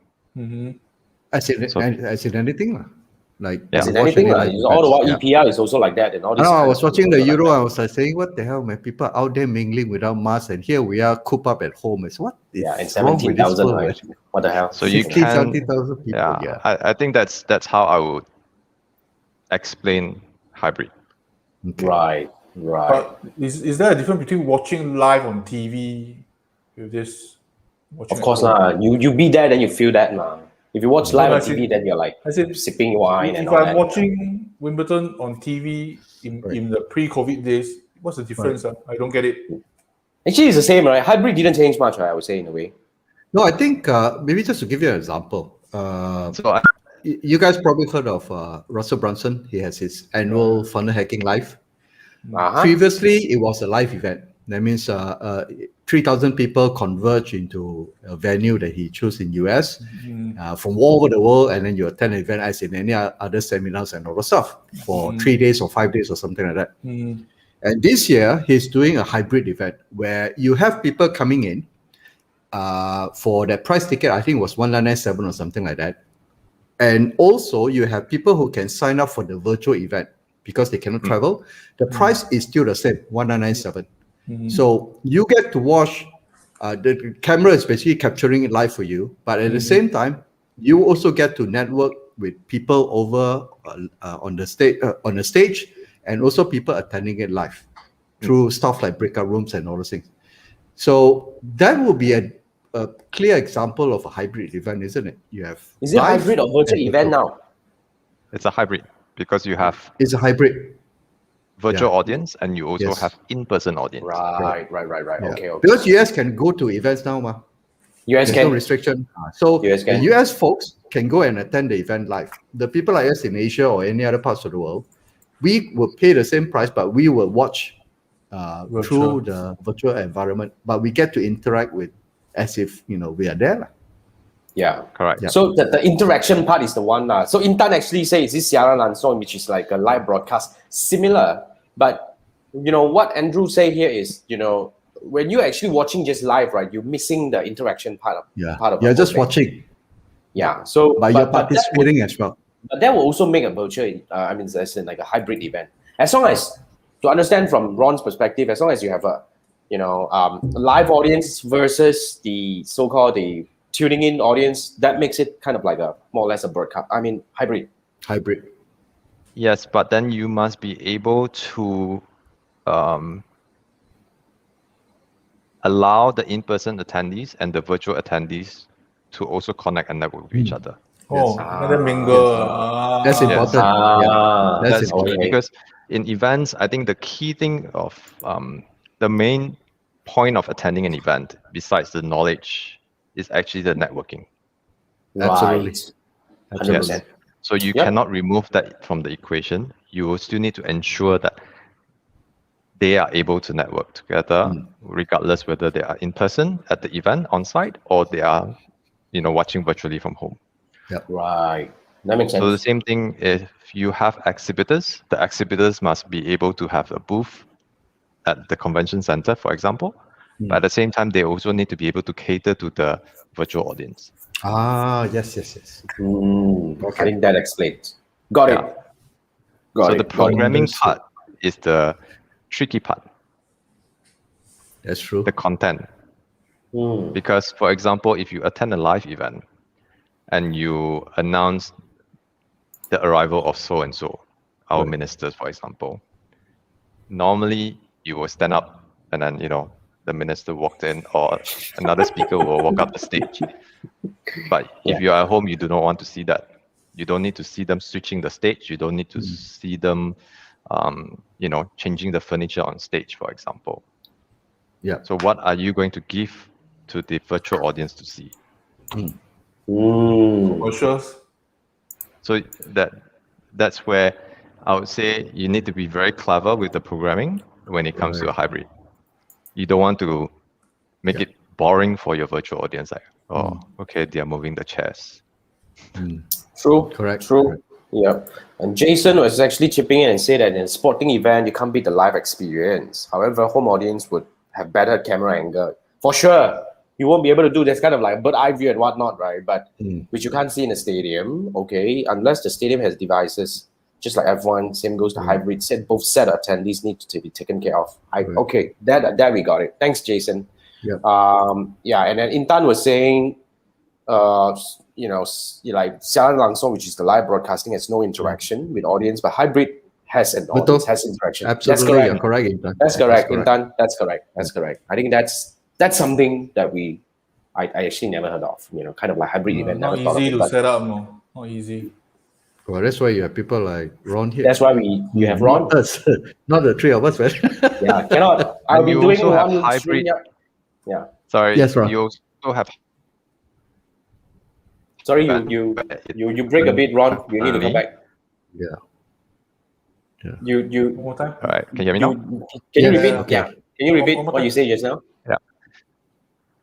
As in anything, like as in anything, all the while EPL is also like that, and all this. I was watching the Euro. I was like saying, "What the hell, man? People out there mingling without masks, and here we are cooped up at home. It's what? And 17,000. Right? What the hell? So you 17,000 people. Yeah. I think that's how I would explain hybrid. Okay. Right. But is there a difference between watching live on TV with this? Of course, you be there, then you feel that, man. If you watch live on as in- TV, then you're like as in, sipping wine and If all I'm that. watching Wimbledon on TV in the pre-COVID days, what's the difference? I don't get it. Actually, it's the same, right? Hybrid didn't change much, right? I would say, in a way. No, I think maybe just to give you an example. So You guys probably heard of Russell Brunson. He has his annual funnel hacking live. Uh-huh. Previously, it was a live event. That means 3,000 people converge into a venue that he chose in US from all over the world, and then you attend an event as in any other seminars and all the stuff for 3 days or 5 days or something like that. And this year, he's doing a hybrid event where you have people coming in for that price ticket. I think it was 197 or something like that. And also, you have people who can sign up for the virtual event because they cannot travel. The price is still the same, 197. So you get to watch. The camera is basically capturing it live for you, but at the same time, you also get to network with people over on the stage, and also people attending it live through stuff like breakout rooms and all those things. So that would be a clear example of a hybrid event, isn't it? You have Is it live hybrid or virtual and event now? it's a hybrid because you have It's a hybrid. virtual Yeah. audience and you also Yes. have in-person audience. Right. Yeah. Okay. Because US can go to events now, ma. US There's can. no restriction. So US the can. US folks can go and attend the event live. The people like us in Asia or any other parts of the world, we will pay the same price, but we will watch through the virtual environment. But we get to interact with as if we are there. Yeah. Correct. Yeah. So the interaction part is the one. So Intan actually says this siaran langsung, which is like a live broadcast, similar. But what Andrew say here is, when you're actually watching just live, right, you're missing the interaction part of Yeah. part of You're the just whole thing. watching, Yeah. So but you're that would- participating as well. But that will also make a virtual, as in like a hybrid event. As long as, to understand from Ron's perspective, as long as you have a, live audience versus the so-called the tuning in audience, that makes it kind of like a more or less a broadcast. Hybrid. Hybrid. Yes, but then you must be able to allow the in-person attendees and the virtual attendees to also connect and network with each other. Let them mingle. That's important. Ah, That's That's important. key because in events, I think the key thing of the main point of attending an event, besides the knowledge, is actually the networking. Absolutely. Right. Absolutely. 100%. So you Yep. cannot remove that from the equation. You will still need to ensure that they are able to network together, regardless whether they are in person at the event on site or they are, watching virtually from home. Right. That makes sense. So the same thing, if you have exhibitors, the exhibitors must be able to have a booth at the convention center, for example. But at the same time, they also need to be able to cater to the virtual audience. Yes. I think that explains. Got Yeah. it. Got So it. the Got it. programming Understood. part is the tricky part, That's true. the content. Mm. Because, for example, if you attend a live event and you announce the arrival of so-and-so, our Right. ministers, for example, normally you will stand up and then, the minister walked in or another speaker will walk up the stage. But if you are at home, you do not want to see that. You don't need to see them switching the stage. You don't need to see them, changing the furniture on stage, for example. Yeah. So what are you going to give to the virtual audience to see? Commercials. So that's where I would say you need to be very clever with the programming when it comes to a hybrid. You don't want to make it boring for your virtual audience. Like, okay, they are moving the chairs. True. Correct. True. Correct. Yeah. And Jason was actually chipping in and said that in a sporting event, you can't beat the live experience. However, home audience would have better camera angle. For sure. You won't be able to do this kind of like bird eye view and whatnot, right? But which you can't see in a stadium, okay? Unless the stadium has devices, just like F1, same goes to hybrid. Both set attendees need to be taken care of. Okay, that we got it. Thanks, Jason. Yep. And then Intan was saying, like siaran langsung, which is the live broadcasting, has no interaction with audience, but hybrid has an audience, has interaction. Absolutely, That's you're correct, Intan. That's correct, Intan. That's correct. I think that's something that we I actually never heard of. Kind of like hybrid event. Not Never thought of easy it. to But set up, no. Not easy. Well, that's why you have people like Ron here. that's why you have Ron. Not us, not the three of us, man. Yeah, cannot. I'll be you doing also have one hybrid- stream. Yeah. Sorry, Yes, Ron. you also have Sorry, you break a bit, Ron. You need to come back. Yeah. You One more time. all right. Can you hear me now? can you Yes, repeat? okay. Yeah. Can you repeat One more what you time. said just now?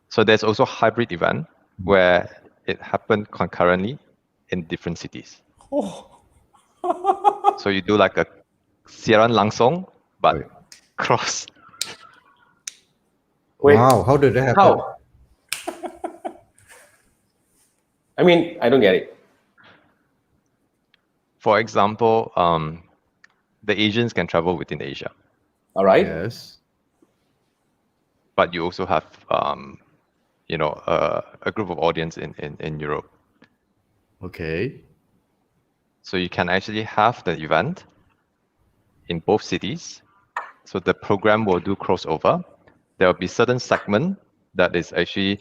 So there's also hybrid event where it happened concurrently in different cities. Oh. So you do like a siaran langsung, but Right. cross. Wait, Wow, how did that happen? how? I mean, I don't get it. For example, the Asians can travel within Asia, All right. Yes. but you also have a group of audience in Europe. Okay. So you can actually have the event in both cities. So the program will do crossover. There will be certain segment that is actually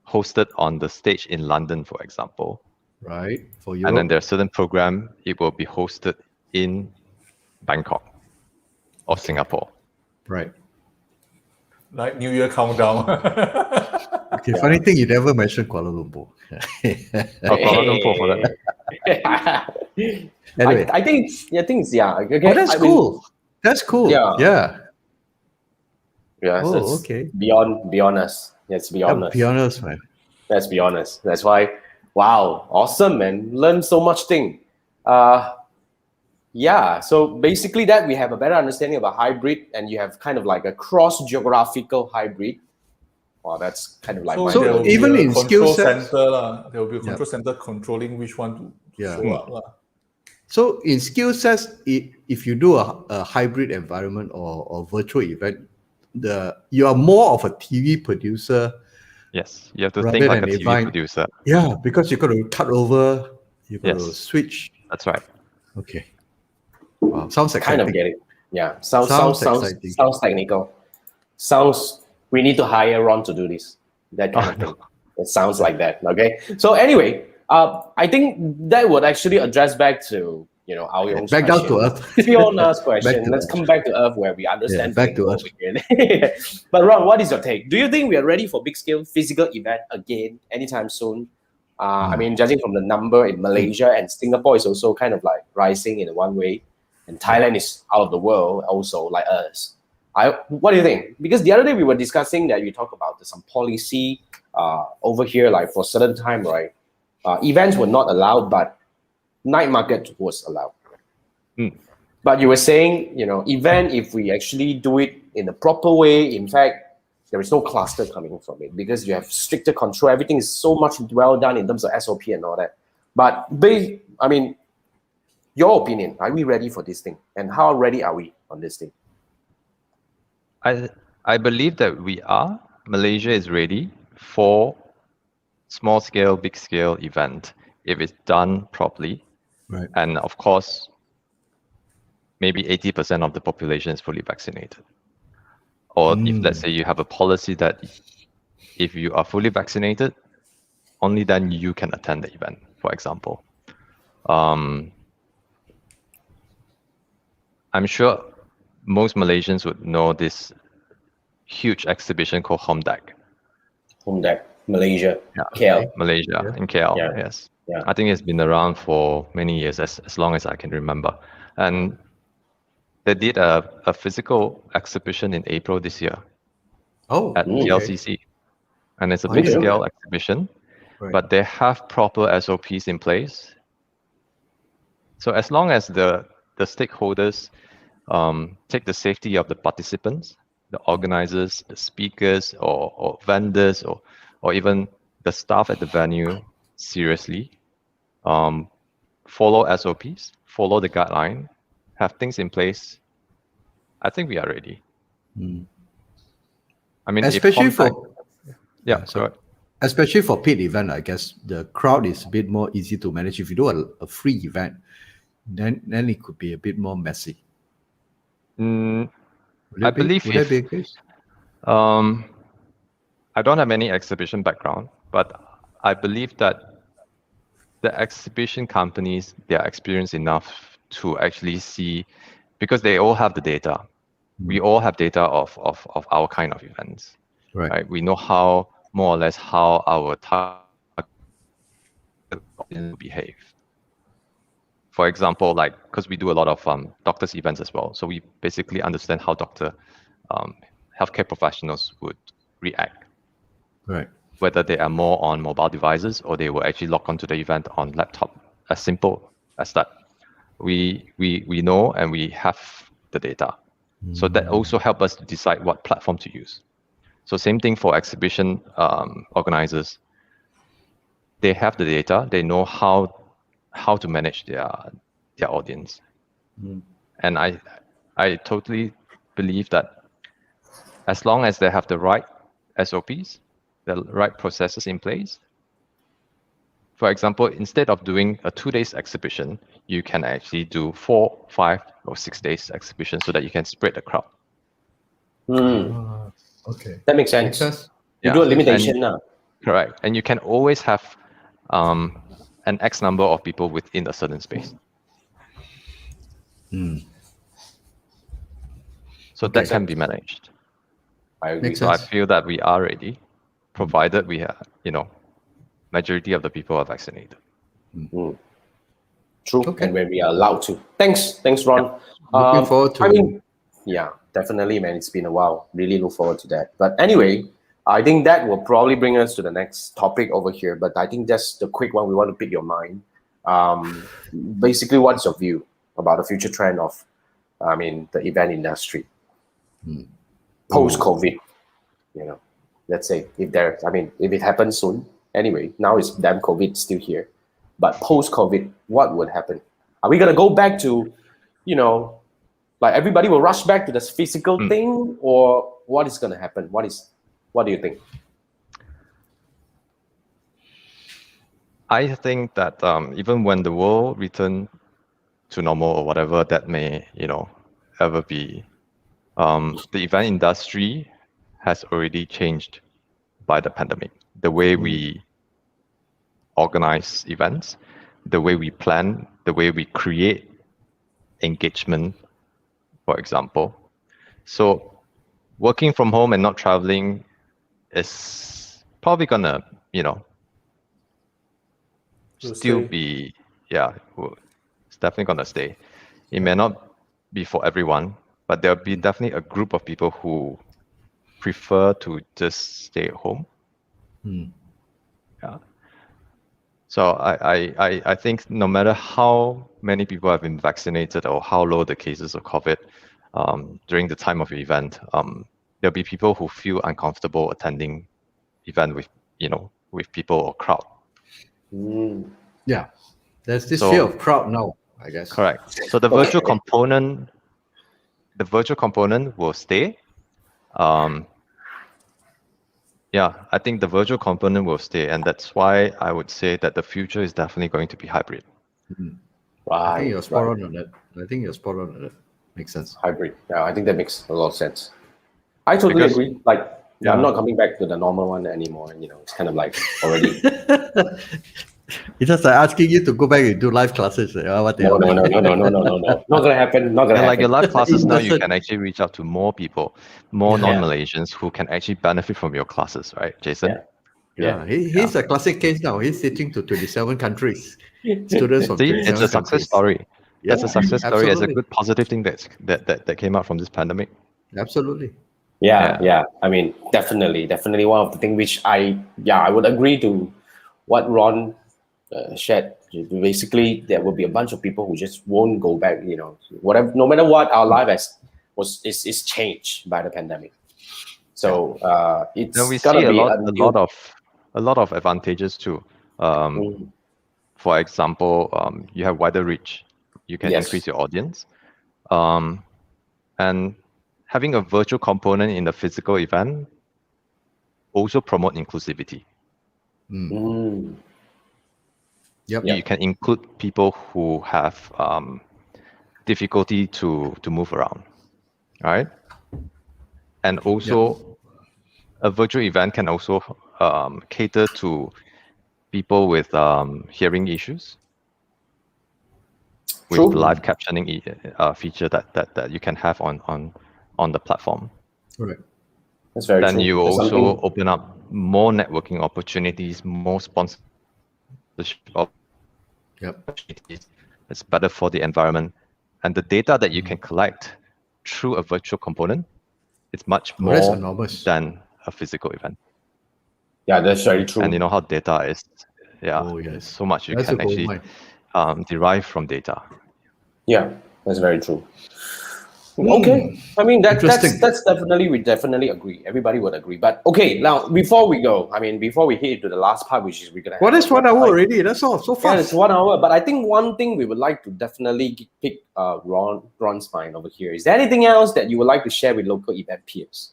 hosted on the stage in London, for example. Right. For you. And then there's certain program, it will be hosted in Bangkok or Singapore. Right. Like New Year countdown. Okay. Funny thing, you never mentioned Kuala Lumpur. Oh, Kuala Lumpur for that. Anyway. I think it's yeah. Okay, Oh, that's I mean, cool. That's cool. Yeah. Yeah. Yeah. Oh, That's okay. Beyond us. Let's be honest. Be honest, man. Let's be honest. That's why. Wow, awesome, man! Learn so much thing. Yeah. So basically, that we have a better understanding of a hybrid, and you have kind of like a cross geographical hybrid. Wow, that's kind of like So So there will be even a in skill control sets- center, there will be a control center controlling which one to Yeah. show up. lah. So in skill sets, if you do a hybrid environment or virtual event, you are more of a TV producer. Yes, you have to Rather think like a than TV event. producer. Yeah, because you got to cut over, you got to Yes. switch. That's right. Okay. Wow, sounds exciting. kind of get it. Yeah, sounds Sounds exciting. technical. Sounds we need to hire Ron to do this. That kind of thing. It sounds like that. Okay. So anyway, I think that would actually address back to our own Back down to earth. Beyond Earth's Back question. to Let's earth. come back to Earth where we understand. back to things over here. But Ron, what is your take? Do you think we are ready for big scale physical event again anytime soon? I mean, judging from the number in Malaysia and Singapore is also kind of like rising in one way, and Thailand is out of the world also like us. What do you think? Because the other day we were discussing that you talk about some policy over here, like for certain time, right? Events were not allowed, but night market was allowed. But you were saying, event, if we actually do it in the proper way, in fact, there is no cluster coming from it because you have stricter control. Everything is so much well done in terms of SOP and all that. But I mean, your opinion, are we ready for this thing? And how ready are we on this thing? I believe that we are. Malaysia is ready for small scale, big scale event if it's done properly. Right. And of course, maybe 80% of the population is fully vaccinated. Or if let's say you have a policy that if you are fully vaccinated, only then you can attend the event, for example. I'm sure most Malaysians would know this huge exhibition called Home Deck. Home Deck, Malaysia, Yeah. KL. Malaysia, in KL, Yeah. yes. Yeah. I think it's been around for many years, as long as I can remember. And they did a physical exhibition in April this year Oh, at okay. LCC. And it's a I big didn't know scale that. exhibition, Right. but they have proper SOPs in place. So as long as the stakeholders take the safety of the participants, the organizers, the speakers, or vendors, or even the staff at the venue seriously, follow SOPs, follow the guideline, have things in place, I think we are ready. I mean, Especially if Home for Deck- yeah, so- go ahead. especially for paid event, I guess the crowd is a bit more easy to manage. If you do a free event, then it could be a bit more messy. Mm, Would I it be? believe Would that if- be the case? I don't have any exhibition background, But I believe that the exhibition companies, they are experienced enough to actually see, because they all have the data. We all have data of our kind of events, Right. We know how, more or less, how our target audience behave. For example, like, because we do a lot of doctors events as well, so we basically understand how healthcare professionals would react, Right. whether they are more on mobile devices or they will actually log onto the event on laptop. As simple as that. We know and we have the data. So that also help us to decide what platform to use. So same thing for exhibition organizers. They have the data. They know how to manage their audience. And I totally believe that as long as they have the right SOPs, the right processes in place. For example, instead of doing a 2 days exhibition, you can actually do 4, 5, or 6 days exhibition so that you can spread the crowd. Okay. That makes sense. Makes sense. You do a limitation now. Correct. And you can always have an X number of people within a certain space. So that can be managed. I agree. Makes So I sense. feel that we are ready, provided we have, majority of the people are vaccinated. True. Okay. And when we are allowed to. Thanks, Ron. Looking forward to. I mean, yeah, definitely, man. It's been a while. Really look forward to that. But anyway, I think that will probably bring us to the next topic over here. But I think that's the quick one we want to pick your mind. Basically, what's your view about the future trend of, the event industry post-COVID? Let's say if it happens soon. Anyway, now it's damn COVID still here. But post-COVID, what would happen? Are we gonna go back to, like everybody will rush back to this physical thing, or what is gonna happen? What do you think? I think that even when the world return to normal or whatever that may, ever be, the event industry has already changed by the pandemic. The way we organize events, the way we plan, the way we create engagement, for example. So working from home and not traveling is probably gonna, still be, it's definitely gonna stay. It may not be for everyone, but there'll be definitely a group of people who prefer to just stay at home. Yeah. So I think no matter how many people have been vaccinated or how low the cases of COVID during the time of the event, there'll be people who feel uncomfortable attending event with people or crowd. Yeah, there's this fear of crowd now, I guess. Correct. So the virtual component, will stay. I think the virtual component will stay, and that's why I would say that the future is definitely going to be hybrid. I think you're spot on that. Makes sense. Hybrid. Yeah, I think that makes a lot of sense. I totally agree. Like, I'm not coming back to the normal one anymore. It's kind of like already. It's just like asking you to go back and do live classes. What the hell? No. Not gonna happen. Not gonna And happen. like your live classes now, you can actually reach out to more people, more Yeah. non-Malaysians who can actually benefit from your classes, right, Jason? Yeah. He's a classic case now. He's teaching to 27 countries. Students from See, 27 it's a success countries. story. That's a success story. It's a absolutely. good positive thing that came out from this pandemic. Absolutely. Yeah. Definitely one of the things which I would agree to what Ron shared. Basically, there will be a bunch of people who just won't go back. Whatever, no matter what, our life is changed by the pandemic. So it's Then we gonna see be a lot of advantages too. For example, you have wider reach. You can increase your audience, and having a virtual component in the physical event also promote inclusivity. Yep. You can include people who have difficulty to move around, right? And also, a virtual event can also cater to people with hearing issues with True. the live captioning feature that you can have on the platform. Right. That's very Then true. you That's also something- open up more networking opportunities, more sponsorship Yep. opportunities. It's better for the environment. And the data that you can collect through a virtual component, it's much Oh, that's more enormous. than a physical event. Yeah, that's very true. And you know how data is, Oh, yes. there's so much you That's a can gold actually mine. derive from data. Yeah, that's very true. Okay, I mean that's Interesting. definitely, we definitely agree. Everybody would agree. But okay, now before we go, I mean before we hit to the last part, which is we're gonna. What have is 1 hour like- already? That's all. So Yeah, fast. it's 1 hour. But I think one thing we would like to definitely pick Ron's mind over here. Is there anything else that you would like to share with local event peers?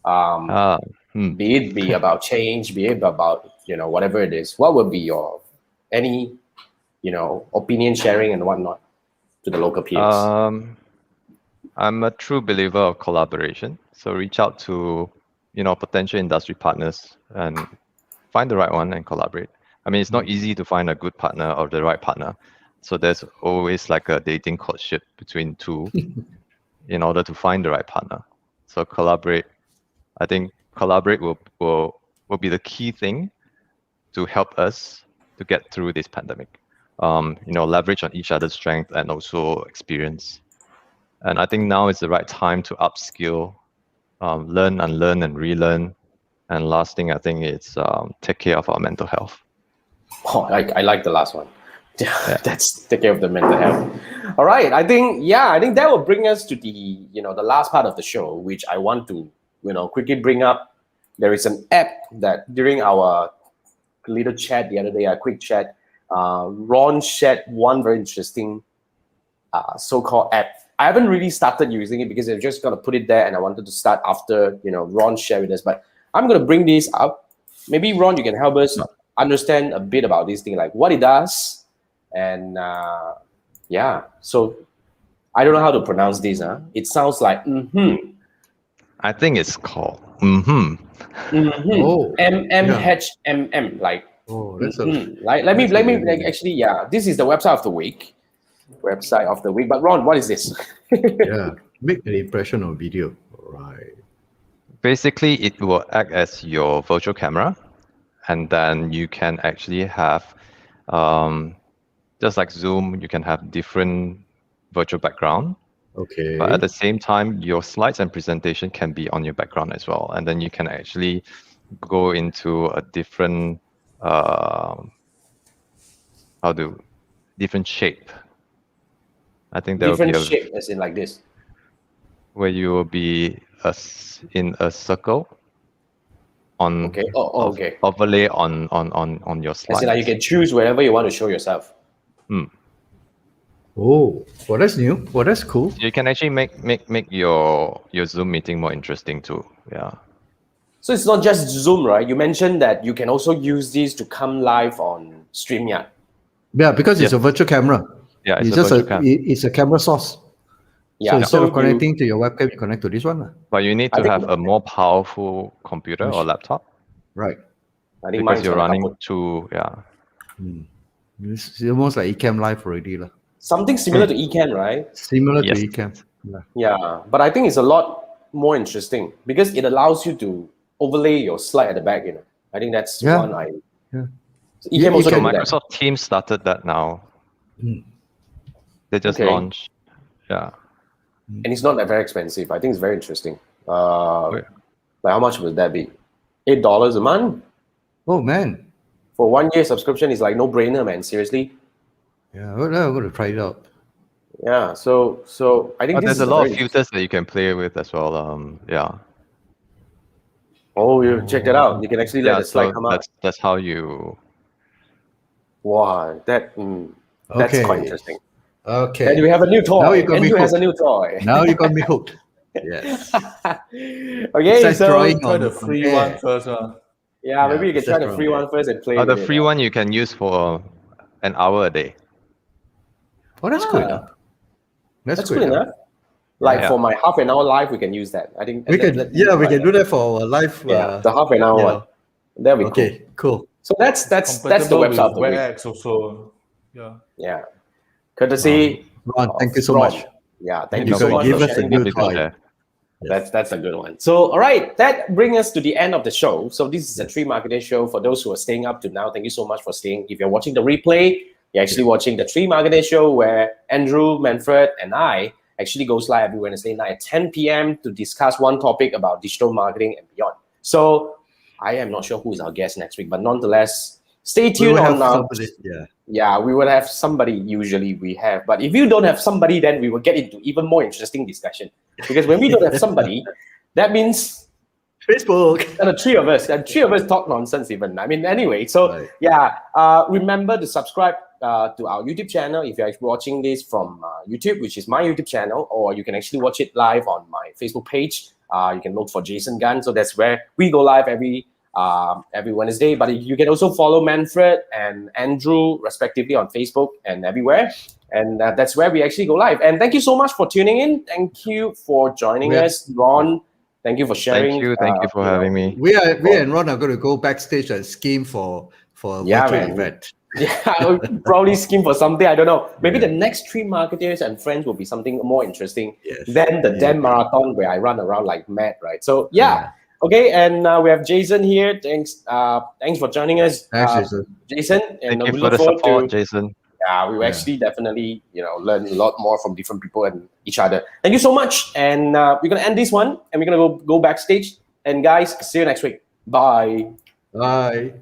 Be it be about change, be it about whatever it is. What would be your any opinion sharing and whatnot to the local peers? I'm a true believer of collaboration. So reach out to, potential industry partners and find the right one and collaborate. I mean, it's not easy to find a good partner or the right partner. So there's always like a dating courtship between two in order to find the right partner. So collaborate. I think collaborate will be the key thing to help us to get through this pandemic. Leverage on each other's strength and also experience. And I think now is the right time to upskill, learn, unlearn, and relearn. And last thing, I think it's take care of our mental health. Oh, I like the last one. That's take care of the mental health. All right, I think that will bring us to the the last part of the show, which I want to quickly bring up. There is an app that during our little chat the other day, a quick chat, Ron shared one very interesting so-called app. I haven't really started using it because I'm just gonna put it there, and I wanted to start after Ron shared with us. But I'm gonna bring this up. Maybe Ron, you can help us understand a bit about this thing, like what it does, and So I don't know how to pronounce this. It sounds like I think it's called Oh, MMHMM, like. Oh, that's a Like let me really- actually this is the website of the week. But Ron, what is this? yeah. Make an impression on video. Right. Basically, it will act as your virtual camera, and then you can actually have, just like Zoom, you can have different virtual background. Okay. But at the same time, your slides and presentation can be on your background as well, and then you can actually go into a different, different shape. I think there will be Different shape, as in like this. where you will be in a circle on Okay. Okay. overlay on your slides. As in like you can choose wherever you want to show yourself. Oh, well, that's new. Well, that's cool. You can actually make your Zoom meeting more interesting too. Yeah. So it's not just Zoom, right? You mentioned that you can also use this to come live on StreamYard. Yeah, because it's Yes. a virtual camera. Yeah, it's a just virtual cam. it's a camera source. Yeah. So instead so of connecting to your webcam, you connect to this one. But you need I to think- have a more powerful computer or laptop Right. I think because mine's you're on a running couple. two. Yeah. It's almost like Ecamm Live already. Something similar to Ecan, right? Similar Yes. to Ecamm. Yeah. Yeah, but I think it's a lot more interesting because it allows you to overlay your slide at the back. I think that's Yeah. one I. Yeah. So Ecan also So can do that. Microsoft Teams started that now. They just Okay. launched. Yeah. And it's not that very expensive. I think it's very interesting. Yeah. Like how much would that be? $8 a month Oh man. for 1 year subscription is like no brainer, man. Seriously. Yeah, I'm going to try it out. Yeah. So I think But this there's is a lot of very- filters that you can play with as well. Yeah. Oh, you check that out. You can actually let Yeah. the slide So come out. that's how you. Wow, that's Okay. quite interesting. Okay. And we have a new toy. Now you got me Andrew has a hooked. new toy. Now you got me hooked. Yes. Okay, Besides so drawing Try the on free air. one first. yeah, maybe you can it's try just the free wrong. one first and play. The with it. free one you can use for an hour a day. Oh, that's good. Ah. That's That's good. good enough. Like Yeah. for my half an hour live, we can use that. I think We can, let- we let- can do that for our live. Yeah, the half an hour you one. know, That'll be cool. Okay, cool. So that's the Compatible website with of the week. WebEx also. Yeah. Yeah. Courtesy. Ron, of thank you so Ron. much. Yeah, thank You you so gotta much give for us a sharing good that. try. share. That's a good one. So, all right, that brings us to the end of the show. So this is a Three Marketeers show. For those who are staying up to now, thank you so much for staying. If you're watching the replay, you're actually watching the Three Marketeers show where Andrew, Manfred, and I actually goes live every Wednesday night at 10 p.m. to discuss one topic about digital marketing and beyond. So I am not sure who is our guest next week, but nonetheless, stay We tuned will on. have somebody. Yeah. Yeah, we will have somebody. Usually we have, but if you don't have somebody, then we will get into even more interesting discussion. Because when we don't have somebody, that means Facebook. the three of us, and three of us talk nonsense even. I mean, anyway. So Right. yeah, remember to subscribe to our YouTube channel if you're watching this from YouTube, which is my YouTube channel, or you can actually watch it live on my Facebook page. You can look for Jason Gunn. So that's where we go live every Wednesday. But you can also follow Manfred and Andrew respectively on Facebook and everywhere. And that's where we actually go live. And thank you so much for tuning in. Thank you for joining us, Ron. Thank you for sharing. Thank you for having me. We and Ron are going to go backstage and scheme for a Yeah, virtual man. event. Yeah, I would probably scheme for something. I don't know. Maybe the next Three Marketeers and Friends will be something more interesting than the damn marathon where I run around like mad, right? So yeah. Okay, and we have Jason here. Thanks for joining us. Thanks, Jason. Jason, and Thank you we for look the forward support, to. Jason. Yeah, we will actually definitely learn a lot more from different people and each other. Thank you so much, and we're gonna end this one, and we're gonna go backstage. And guys, see you next week. Bye. Bye.